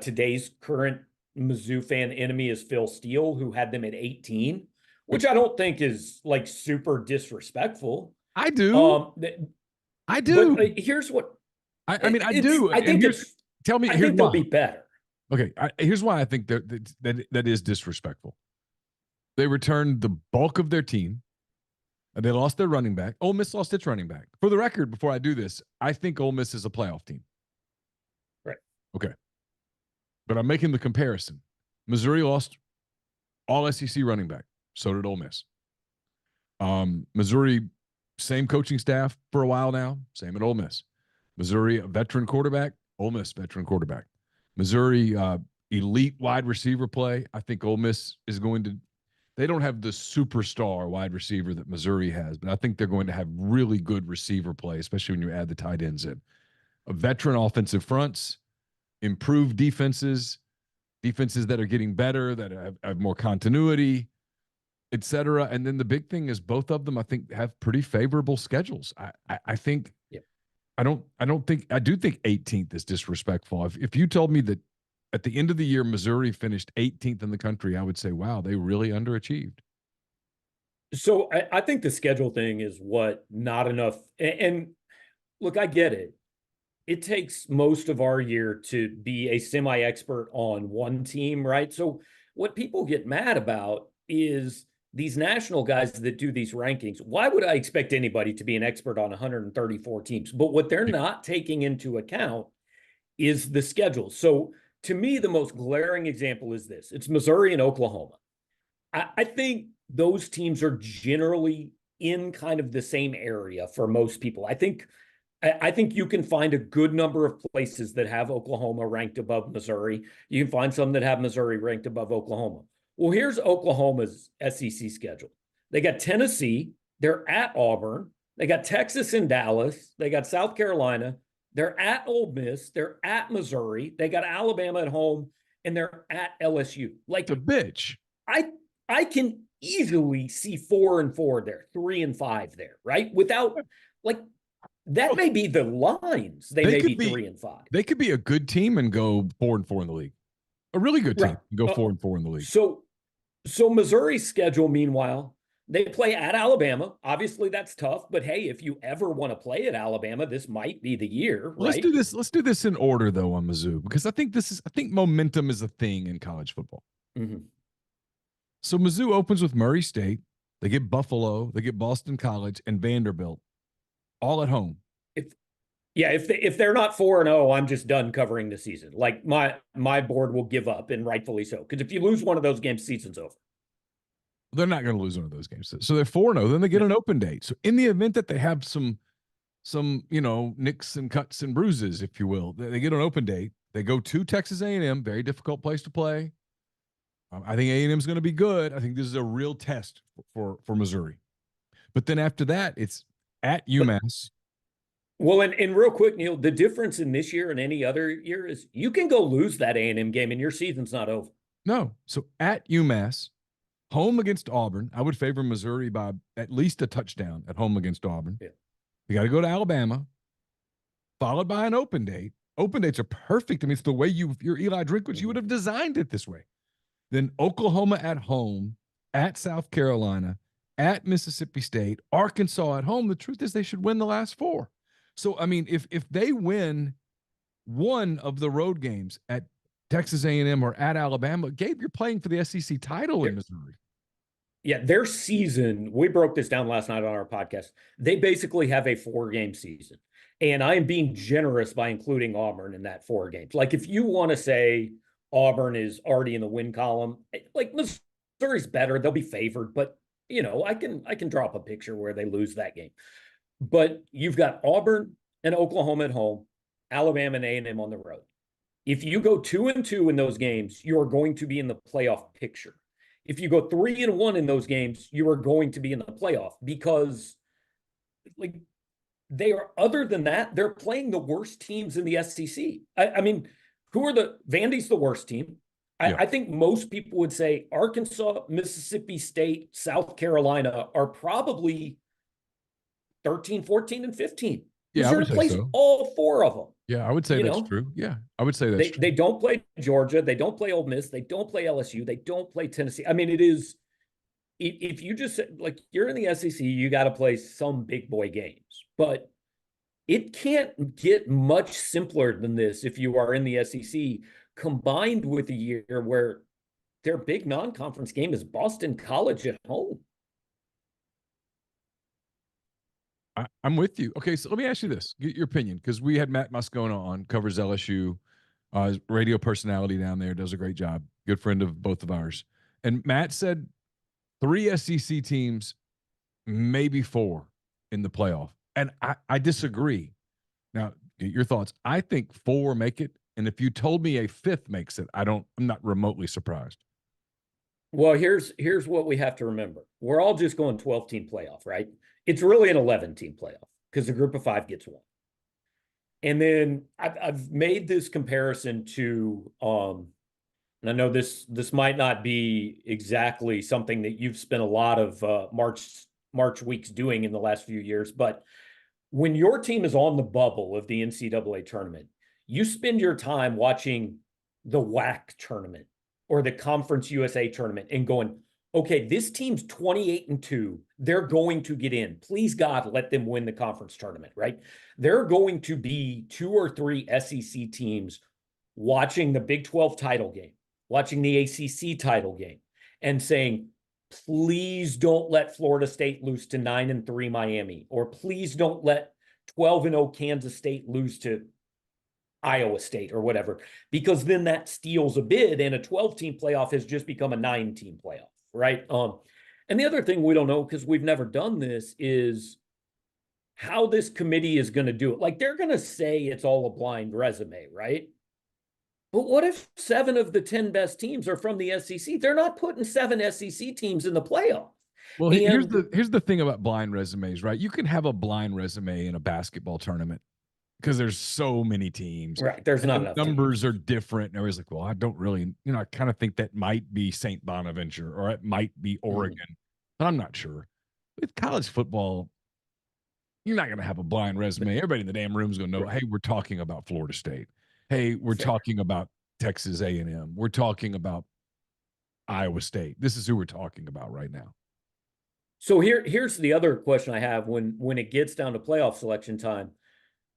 Today's current Mizzou fan enemy is Phil Steele, who had them at 18, which I don't think is like super disrespectful. I do. I do. But here's what I mean. I do. I think it's. Tell me. I Here's think they'll why. be better. Okay. Here's why I think that is disrespectful. They returned the bulk of their team. They lost their running back. Ole Miss lost its running back. For the record, before I do this, I think Ole Miss is a playoff team. Right. Okay. But I'm making the comparison. Missouri lost all SEC running back. So did Ole Miss. Missouri, same coaching staff for a while now. Same at Ole Miss. Missouri, a veteran quarterback. Ole Miss, veteran quarterback. Missouri, elite wide receiver play. I think Ole Miss is going to. They don't have the superstar wide receiver that Missouri has, but I think they're going to have really good receiver play, especially when you add the tight ends in. A veteran offensive fronts, improved defenses that are getting better, that have more continuity, et cetera. And then the big thing is both of them, I think, have pretty favorable schedules. I think, yep. I do think 18th is disrespectful. If you told me that at the end of the year, Missouri finished 18th in the country, I would say, wow, they really underachieved. So I think the schedule thing is what not enough. And look, I get it. It takes most of our year to be a semi-expert on one team, right? So what people get mad about is these national guys that do these rankings. Why would I expect anybody to be an expert on 134 teams? But what they're not taking into account is the schedule. So to me, the most glaring example is this. It's Missouri and Oklahoma. I think those teams are generally in kind of the same area for most people. I think I think you can find a good number of places that have Oklahoma ranked above Missouri. You can find some that have Missouri ranked above Oklahoma. Well, here's Oklahoma's SEC schedule. They got Tennessee. They're at Auburn. They got Texas and Dallas. They got South Carolina. They're at Ole Miss. They're at Missouri. They got Alabama at home, and they're at LSU. Like the bitch. I can easily see 4-4 there, 3-5 there, right? Without like that may be the lines. They may be 3-5. They could be a good team and go 4-4 in the league. A really good team and go 4-4 in the league. So Missouri's schedule, meanwhile, they play at Alabama. Obviously, that's tough. But hey, if you ever want to play at Alabama, this might be the year, right? Let's do this in order though on Mizzou, because I think momentum is a thing in college football. Mm-hmm. So Mizzou opens with Murray State. They get Buffalo. They get Boston College and Vanderbilt, all at home. If they're not 4-0, I'm just done covering the season. Like my board will give up, and rightfully so. Because if you lose one of those games, season's over. They're not going to lose one of those games. So they're 4-0. Then they get an open date. So in the event that they have some nicks and cuts and bruises, if you will, they get an open date. They go to Texas A&M, very difficult place to play. I think A&M is going to be good. I think this is a real test for Missouri. But then after that, it's at UMass. Well, and real quick, Neal, the difference in this year and any other year is you can go lose that A&M game and your season's not over. No. So at UMass, home against Auburn, I would favor Missouri by at least a touchdown at home against Auburn. Yeah. You got to go to Alabama, followed by an open date. Open dates are perfect. I mean, it's the way you're Eli Drinkwitz, you would have designed it this way. Then Oklahoma at home, at South Carolina, at Mississippi State, Arkansas at home. The truth is they should win the last 4. So, I mean, if they win one of the road games at Texas A&M or at Alabama, Gabe, you're playing for the SEC title in Missouri. Yeah, their season, we broke this down last night on our podcast. They basically have a 4-game season. And I am being generous by including Auburn in that 4 games. Like, if you want to say Auburn is already in the win column, like Missouri's better, they'll be favored. But, I can draw up a picture where they lose that game. But you've got Auburn and Oklahoma at home, Alabama and A&M on the road. If you go 2-2 in those games, you are going to be in the playoff picture. If you go 3-1 in those games, you are going to be in the playoff because, like, they are. Other than that, they're playing the worst teams in the SEC. I mean, Vandy's the worst team. I think most people would say Arkansas, Mississippi State, South Carolina are probably 13, 14, and 15. Yeah, Missouri plays all 4 of them. Yeah, I would say that's true. Yeah, I would say that's true. They don't play Georgia. They don't play Ole Miss. They don't play LSU. They don't play Tennessee. I mean, it is – if you just – like, you're in the SEC, you got to play some big boy games. But it can't get much simpler than this if you are in the SEC, combined with a year where their big non-conference game is Boston College at home. I'm with you. Okay, so let me ask you this. Get your opinion, because we had Matt Moscona on, covers LSU, radio personality down there, does a great job. Good friend of both of ours. And Matt said 3 SEC teams, maybe 4 in the playoff. And I disagree. Now, get your thoughts. I think 4 make it. And if you told me a 5th makes it, I'm not remotely surprised. Well, here's what we have to remember. We're all just going 12-team playoff, right? It's really an 11-team playoff because the group of 5 gets 1. And then I've made this comparison to, and I know this might not be exactly something that you've spent a lot of March weeks doing in the last few years, but when your team is on the bubble of the NCAA tournament, you spend your time watching the WAC tournament or the Conference USA tournament and going, okay, this team's 28-2. They're going to get in. Please, God, let them win the conference tournament, right? There are going to be 2 or 3 SEC teams watching the Big 12 title game, watching the ACC title game, and saying, please don't let Florida State lose to 9-3 Miami, or please don't let 12-0 Kansas State lose to Iowa State or whatever, because then that steals a bid, and a 12-team playoff has just become a 9-team playoff. Right. And the other thing we don't know, because we've never done this, is how this committee is going to do it. Like, they're going to say it's all a blind resume, right? But what if 7 of the 10 best teams are from the SEC? They're not putting 7 SEC teams in the playoff. Well, here's the thing about blind resumes, right? You can have a blind resume in a basketball tournament because there's so many teams. Right. There's not enough numbers teams. are different. And everybody's like, well, I don't really, I kind of think that might be St. Bonaventure or it might be Oregon. But I'm not sure. With college football, you're not going to have a blind resume. Everybody in the damn room is going to know, hey, we're talking about Florida State. Hey, we're talking about Texas A&M. We're talking about Iowa State. This is who we're talking about right now. So here's the other question I have when it gets down to playoff selection time.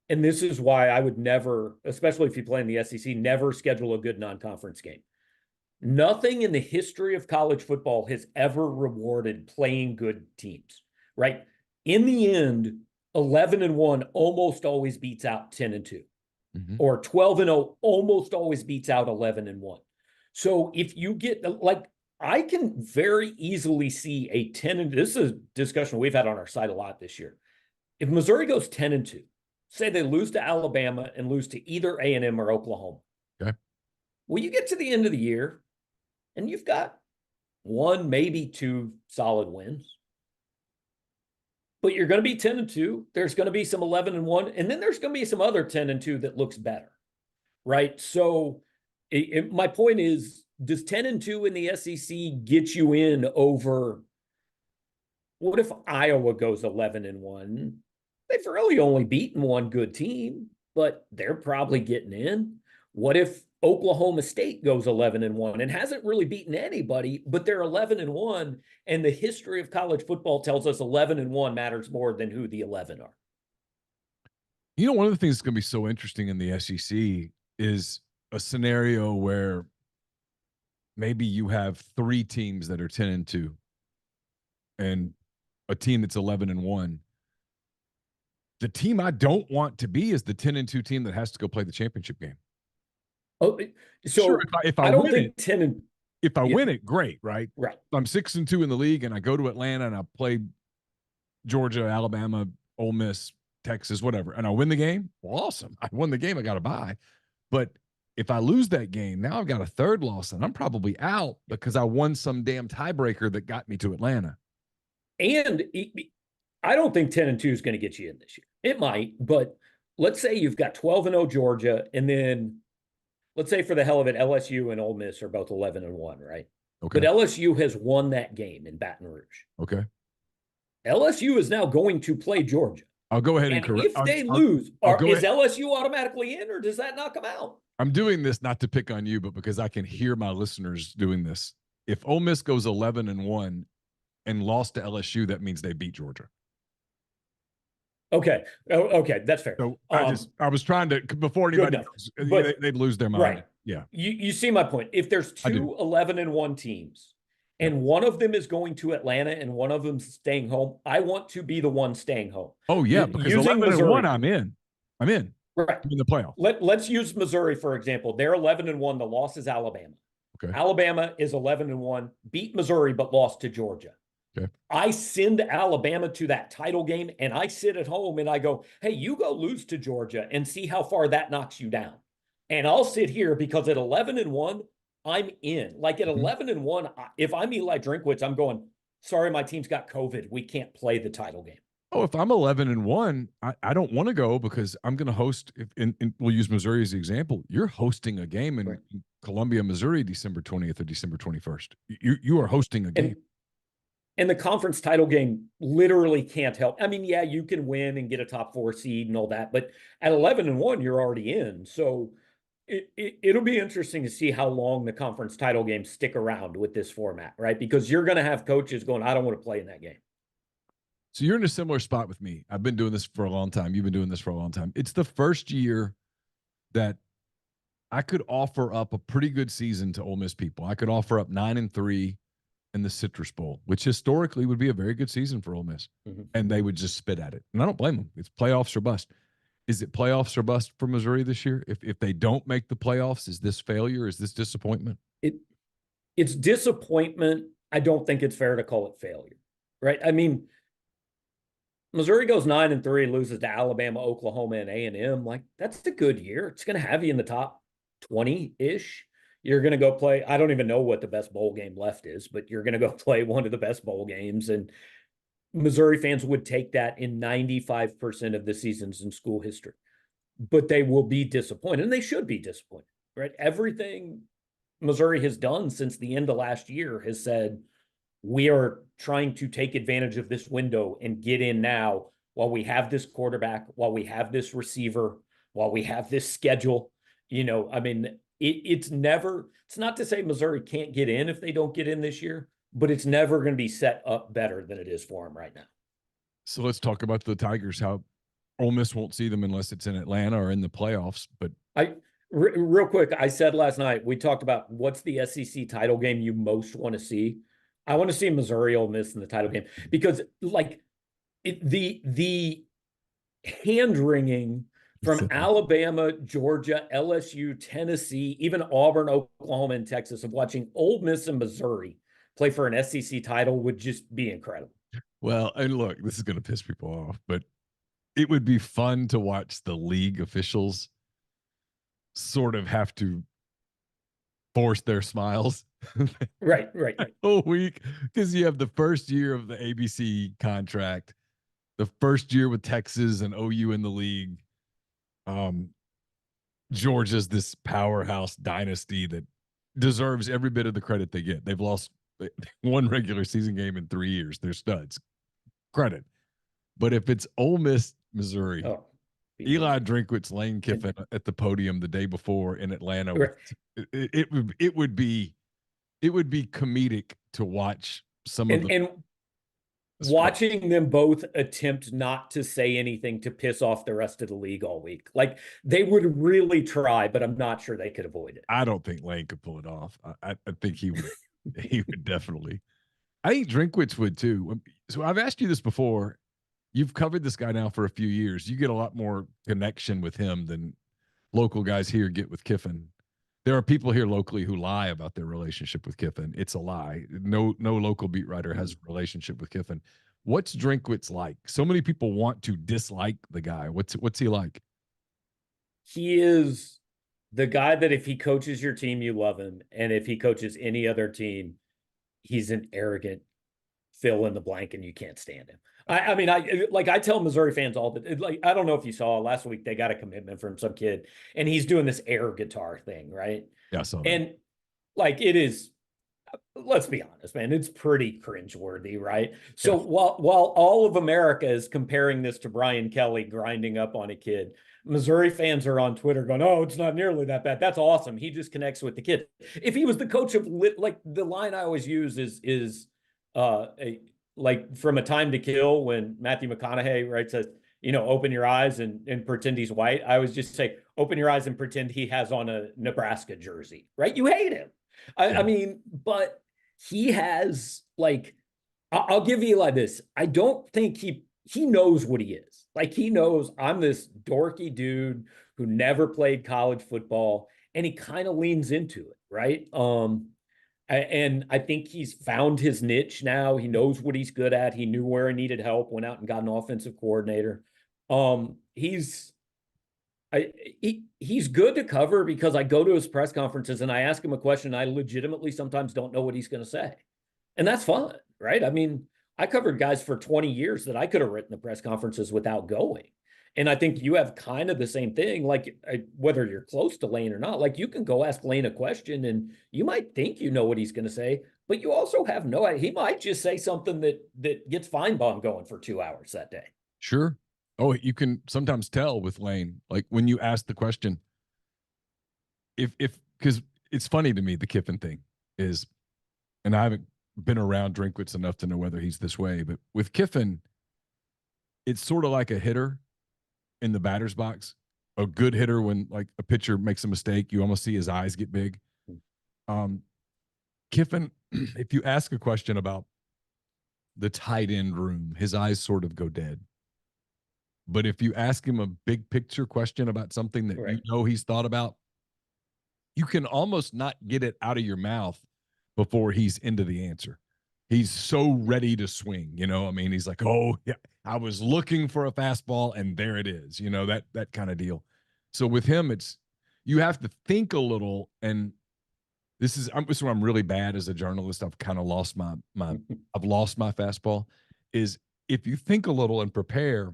And this is why I would never, especially if you play in the SEC, never schedule a good non-conference game. Nothing in the history of college football has ever rewarded playing good teams, right? In the end, 11-1 almost always beats out 10-2. Or 12-0 almost always beats out 11-1. So if you get, like, I can very easily see a 10, this is a discussion we've had on our site a lot this year. If Missouri goes 10-2, say they lose to Alabama and lose to either A&M or Oklahoma. Okay. Well, you get to the end of the year and you've got 1, maybe 2 solid wins. But you're going to be 10-2. There's going to be some 11-1, and then there's going to be some other 10-2 that looks better, right? So my point is, does 10-2 in the SEC get you in over? What if Iowa goes 11-1? They've really only beaten one good team, but they're probably getting in. What if Oklahoma State goes 11-1 and hasn't really beaten anybody, but they're 11-1, and the history of college football tells us 11-1 matters more than who the 11 are. One of the things that's going to be so interesting in the SEC is a scenario where maybe you have 3 teams that are 10-2 and a team that's 11-1. The team I don't want to be is the 10-2 team that has to go play the championship game. Oh, so sure, if I don't win think it, 10 and if I win it, great, right? Right. I'm 6-2 in the league, and I go to Atlanta and I play Georgia, Alabama, Ole Miss, Texas, whatever, and I win the game. Well, awesome! I won the game. I got to bye. But if I lose that game, now I've got a 3rd loss, and I'm probably out because I won some damn tiebreaker that got me to Atlanta. And I don't think 10-2 is going to get you in this year. It might, but let's say you've got 12-0 Georgia, and then let's say for the hell of it, LSU and Ole Miss are both 11-1, right? Okay. But LSU has won that game in Baton Rouge. Okay. LSU is now going to play Georgia. I'll go ahead and correct. If they lose, is LSU automatically in, or does that knock them out? I'm doing this not to pick on you, but because I can hear my listeners doing this. If Ole Miss goes 11-1 and lost to LSU, that means they beat Georgia. Okay. Okay. That's fair. So I was trying to, before anybody goes, they'd lose their mind. Right. Yeah. You see my point. If there's 2 11-1 teams and one of them is going to Atlanta and one of them's staying home, I want to be the one staying home. Oh, yeah. Because 11-1, I'm in. Right. I'm in the playoff. Let's use Missouri, for example. They're 11-1. The loss is Alabama. Okay. Alabama is 11-1, beat Missouri, but lost to Georgia. Okay. I send Alabama to that title game, and I sit at home and I go, hey, you go lose to Georgia and see how far that knocks you down. And I'll sit here because at 11-1, I'm in. Like at 11-1, if I'm Eli Drinkwitz, I'm going, sorry, my team's got COVID. We can't play the title game. Oh, if I'm 11-1, I don't want to go because I'm going to host. We'll use Missouri as the example. You're hosting a game in Columbia, Missouri, December 20th or December 21st. You are hosting a game. And the conference title game literally can't help. I mean, yeah, you can win and get a top 4 seed and all that, but at 11-1, you're already in. So it'll be interesting to see how long the conference title games stick around with this format, right? Because you're going to have coaches going, I don't want to play in that game. So you're in a similar spot with me. I've been doing this for a long time. You've been doing this for a long time. It's the first year that I could offer up a pretty good season to Ole Miss people. I could offer up 9-3 in the Citrus Bowl, which historically would be a very good season for Ole Miss. And they would just spit at it. And I don't blame them. It's playoffs or bust. Is it playoffs or bust for Missouri this year? If they don't make the playoffs, is this failure? Is this disappointment? It's disappointment. I don't think it's fair to call it failure, right? I mean, Missouri goes 9-3, loses to Alabama, Oklahoma, and A&M. Like, that's a good year. It's going to have you in the top 20-ish. You're going to go play. I don't even know what the best bowl game left is, but you're going to go play one of the best bowl games. And Missouri fans would take that in 95% of the seasons in school history. But they will be disappointed, and they should be disappointed, right? Everything Missouri has done since the end of last year has said, we are trying to take advantage of this window and get in now while we have this quarterback, while we have this receiver, while we have this schedule. I mean, it's not to say Missouri can't get in if they don't get in this year, but it's never going to be set up better than it is for them right now. So let's talk about the Tigers, how Ole Miss won't see them unless it's in Atlanta or in the playoffs. But real quick, I said last night, we talked about what's the SEC title game you most want to see. I want to see Missouri Ole Miss in the title game because the hand-wringing from Alabama, Georgia, LSU, Tennessee, even Auburn, Oklahoma, and Texas of watching Ole Miss and Missouri play for an SEC title would just be incredible. Well, and look, this is going to piss people off, but it would be fun to watch the league officials sort of have to force their smiles. Right. Whole week, because you have the first year of the ABC contract, the first year with Texas and OU in the league. Georgia's this powerhouse dynasty that deserves every bit of the credit they get. They've lost one regular season game in 3 years. They're studs. Credit. But if it's Ole Miss, Missouri, Eli Drinkwitz, Lane Kiffin at the podium the day before in Atlanta, right. it would be comedic to watch some of and watching them both attempt not to say anything to piss off the rest of the league all week. Like, they would really try, but I'm not sure they could avoid it. I don't think Lane could pull it off. I think he would. He would definitely. I think Drinkwitz would too. So I've asked you this before. You've covered this guy now for a few years. You get a lot more connection with him than local guys here get with Kiffin. There are people here locally who lie about their relationship with Kiffin. It's a lie. No local beat writer has a relationship with Kiffin. What's Drinkwitz like? So many people want to dislike the guy. What's he like? He is the guy that if he coaches your team, you love him. And if he coaches any other team, he's an arrogant fill in the blank and you can't stand him. I tell Missouri fans all that, I don't know if you saw last week, they got a commitment from some kid and he's doing this air guitar thing, right? Yeah, I saw that. And it is, let's be honest, man, it's pretty cringeworthy, right? So while all of America is comparing this to Brian Kelly grinding up on a kid, Missouri fans are on Twitter going, oh, it's not nearly that bad. That's awesome. He just connects with the kid. If he was the coach of, the line I always use is from A Time to Kill, when Matthew McConaughey, right, says, open your eyes and pretend he's white. I always just say, open your eyes and pretend he has on a Nebraska jersey, right? You hate him. I mean, but he has, I'll give you this. I don't think he knows what he is. He knows I'm this dorky dude who never played college football, and he kind of leans into it, right? And I think he's found his niche now. He knows what he's good at. He knew where he needed help, went out and got an offensive coordinator. He's good to cover because I go to his press conferences and I ask him a question. I legitimately sometimes don't know what he's going to say. And that's fun, right? I mean, I covered guys for 20 years that I could have written the press conferences without going. And I think you have kind of the same thing, whether you're close to Lane or not, you can go ask Lane a question and you might think you know what he's going to say, but you also have no idea. He might just say something that gets Feinbaum going for 2 hours that day. Sure. Oh, you can sometimes tell with Lane, when you ask the question, because it's funny to me, the Kiffin thing is, and I haven't been around Drinkwitz enough to know whether he's this way, but with Kiffin, it's sort of like a hitter in the batter's box. A good hitter, when a pitcher makes a mistake, you almost see his eyes get big. Kiffin, if you ask a question about the tight end room, his eyes sort of go dead. But if you ask him a big picture question about something that he's thought about, you can almost not get it out of your mouth before he's into the answer. he's so ready to swing, I mean, he's like, oh yeah, I was looking for a fastball and there it is, that kind of deal. So with him, you have to think a little, and this is where I'm really bad as a journalist. I've kind of lost I've lost my fastball, is if you think a little and prepare,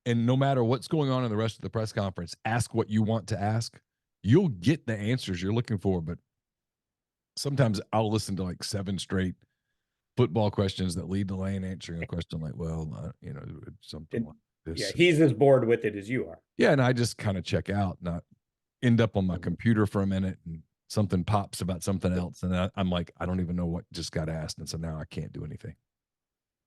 and no matter what's going on in the rest of the press conference, ask what you want to ask, you'll get the answers you're looking for. But sometimes I'll listen to like 7 straight football questions that lead to Lane answering a question like, well, something like this. Yeah, he's as bored with it as you are. Yeah, and I just kind of check out, not end up on my computer for a minute, and something pops about something else, and I'm like, I don't even know what just got asked, and so now I can't do anything.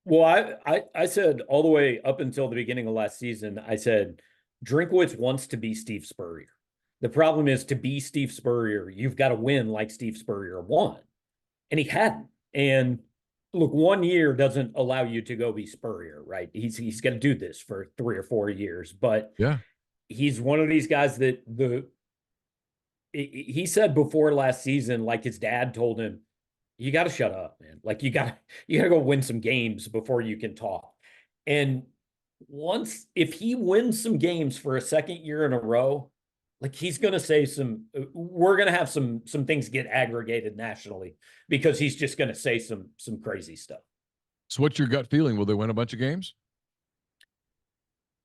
Well, I said all the way up until the beginning of last season, I said Drinkwitz wants to be Steve Spurrier. The problem is, to be Steve Spurrier, you've got to win like Steve Spurrier won, and he hadn't. And look, 1 year doesn't allow you to go be Spurrier, right? He's going to do this for 3 or 4 years, but yeah, he's one of these guys that he said before last season, like his dad told him, you got to shut up, man. Like you got to go win some games before you can talk. And if he wins some games for a second year in a row, like he's going to say we're going to have some things get aggregated nationally, because he's just going to say some crazy stuff. So what's your gut feeling? Will they win a bunch of games?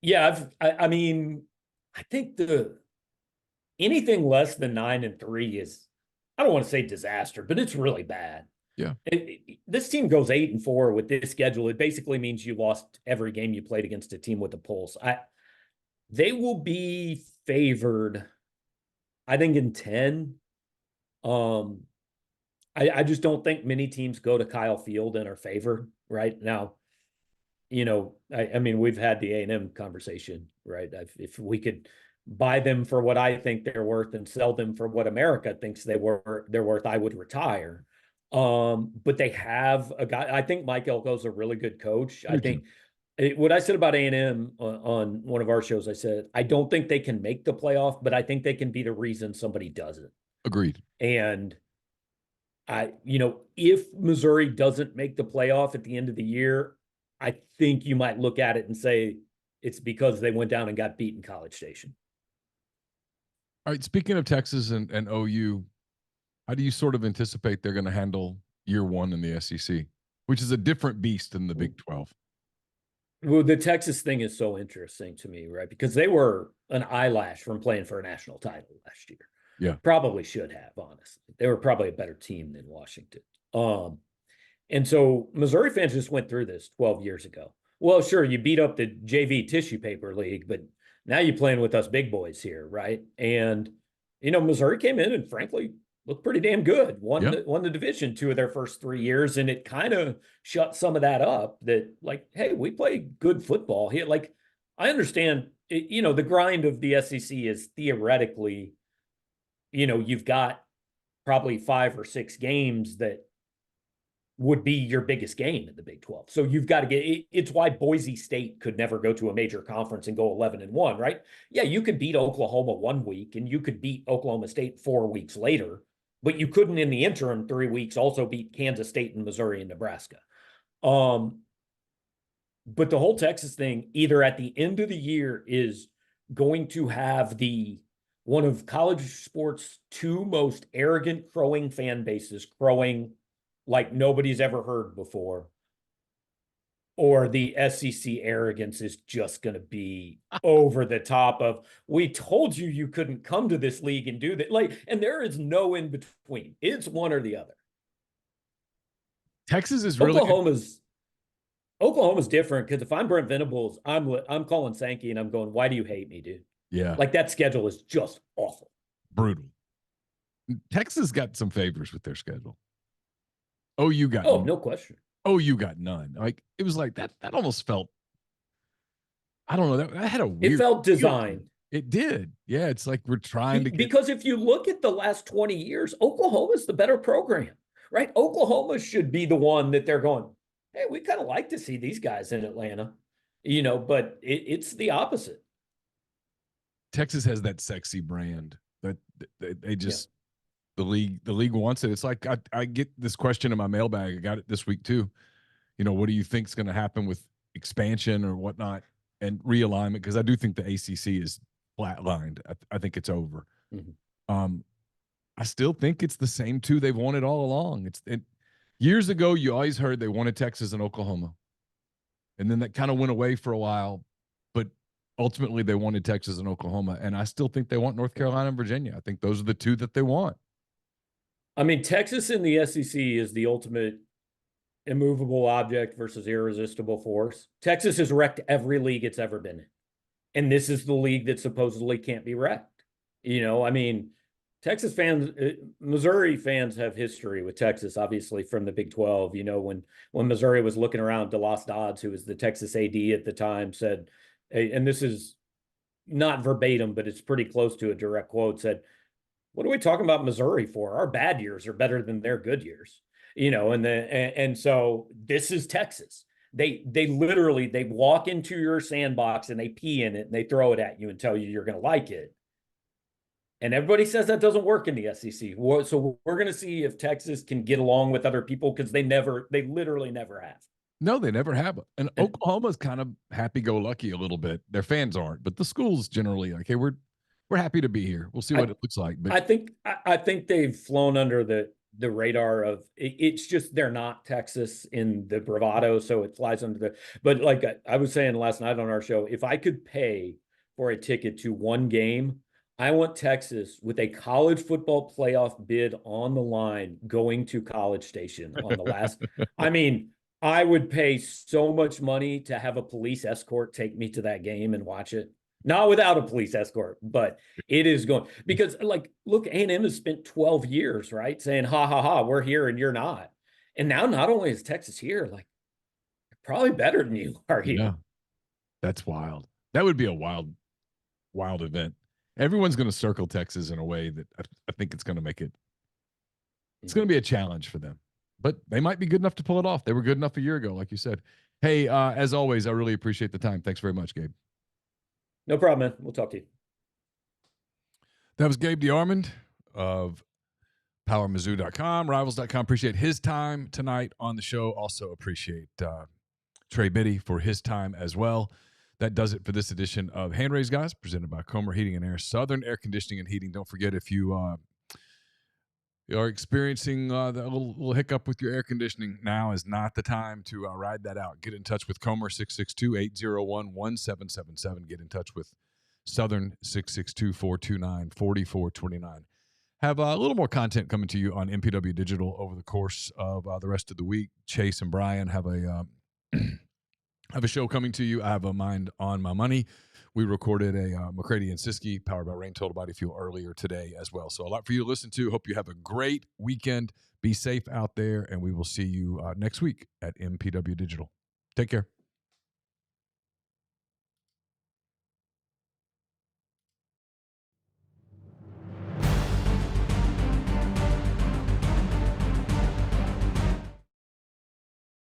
Yeah. I mean, I think anything less than 9-3 is, I don't want to say disaster, but it's really bad. Yeah. This team goes 8-4 with this schedule. It basically means you lost every game you played against a team with a pulse. They will be favored, I think, in 10. I just don't think many teams go to Kyle Field and are favored right now. I mean, we've had the A&M conversation, right? If we could buy them for what I think they're worth and sell them for what America thinks they're worth, I would retire. But they have a guy. I think Mike Elko's a really good coach. I think what I said about A&M on one of our shows, I said, I don't think they can make the playoff, but I think they can be the reason somebody doesn't. Agreed. And if Missouri doesn't make the playoff at the end of the year, I think you might look at it and say it's because they went down and got beat in College Station. All right. Speaking of Texas and OU, how do you sort of anticipate they're going to handle year one in the SEC, which is a different beast than the Big 12? Well, the Texas thing is so interesting to me, right? Because they were an eyelash from playing for a national title last year. Yeah. Probably should have, honestly. They were probably a better team than Washington. And so Missouri fans just went through this 12 years ago. Well, sure, you beat up the JV tissue paper league, but now you're playing with us big boys here, right? And, Missouri came in and frankly looked pretty damn good. Won the division 2 of their first 3 years, and it kind of shut some of that up that, like, hey, we play good football here. Like, I understand, the grind of the SEC is theoretically, you've got probably 5 or 6 games that would be your biggest game in the Big 12. So you've got to it's why Boise State could never go to a major conference and go 11-1, right? Yeah, you could beat Oklahoma 1 week and you could beat Oklahoma State 4 weeks later, but you couldn't in the interim 3 weeks also beat Kansas State and Missouri and Nebraska. But the whole Texas thing, either at the end of the year, is going to have one of college sports' 2 most arrogant crowing fan bases crowing like nobody's ever heard before, or the SEC arrogance is just going to be over the top of, we told you couldn't come to this league and do that. Like, and there is no in between. It's one or the other. Texas is really Oklahoma's different, because if I'm Brent Venables, I'm calling Sankey and I'm going, why do you hate me, dude? Yeah. Like, that schedule is just awful. Brutal. Texas got some favors with their schedule. OU got no question. OU got none. Like, it was like that almost felt, I don't know, that had a weird, it felt designed. It did. Yeah, it's like we're trying to because if you look at the last 20 years, Oklahoma's the better program, right? Oklahoma should be the one that they're going, hey, we kind of like to see these guys in Atlanta, but it's the opposite. Texas has that sexy brand that they just The league wants it. It's like I get this question in my mailbag. I got it this week too. What do you think is going to happen with expansion or whatnot and realignment? Because I do think the ACC is flatlined. I think it's over. Mm-hmm. I still think it's the same two they've wanted all along. Years ago, you always heard they wanted Texas and Oklahoma, and then that kind of went away for a while. But ultimately, they wanted Texas and Oklahoma, and I still think they want North Carolina and Virginia. I think those are the two that they want. I mean, Texas in the SEC is the ultimate immovable object versus irresistible force. Texas has wrecked every league it's ever been in. And this is the league that supposedly can't be wrecked. I mean, Texas fans, Missouri fans have history with Texas, obviously from the Big 12. When Missouri was looking around, DeLoss Dodds, who was the Texas AD at the time, said, and this is not verbatim, but it's pretty close to a direct quote, said, "What are we talking about Missouri for? Our bad years are better than their good years." And so this is Texas. They literally walk into your sandbox and they pee in it and they throw it at you and tell you you're going to like it. And everybody says that doesn't work in the SEC. So we're going to see if Texas can get along with other people, because they literally never have. No, they never have. And Oklahoma's kind of happy-go-lucky a little bit. Their fans aren't, but the school's generally like, hey, we're happy to be here. We'll see what it looks like. But I think they've flown under the radar of it's just they're not Texas in the bravado, so it flies under but like I was saying last night on our show, if I could pay for a ticket to one game, I want Texas with a college football playoff bid on the line going to College Station on the last. I mean, I would pay so much money to have a police escort take me to that game and watch it. Not without a police escort, but it is going, because look, A&M has spent 12 years, right, saying, ha, ha, ha, we're here and you're not. And now not only is Texas here, probably better than you are here. Yeah, that's wild. That would be a wild, wild event. Everyone's going to circle Texas in a way that I think it's going to make it. It's going to be a challenge for them, but they might be good enough to pull it off. They were good enough a year ago, like you said. Hey, as always, I really appreciate the time. Thanks very much, Gabe. No problem, man. We'll talk to you. That was Gabe DeArmond of PowerMizzou.com, Rivals.com. Appreciate his time tonight on the show. Also appreciate Trey Biddy for his time as well. That does it for this edition of Hand Raised Guys, presented by Comer Heating and Air, Southern Air Conditioning and Heating. Don't forget, if you are experiencing the little hiccup with your air conditioning, now is not the time to ride that out. Get in touch with Comer, 662-801-1777. Get in touch with Southern, 662-429-4429. Have a little more content coming to you on MPW Digital over the course of the rest of the week. Chase and Brian have a have a show coming to you. I have a Mind on My Money. We recorded a McCready and Siskey, powered by Rain Total Body Fuel, earlier today as well. So a lot for you to listen to. Hope you have a great weekend. Be safe out there, and we will see you next week at MPW Digital. Take care.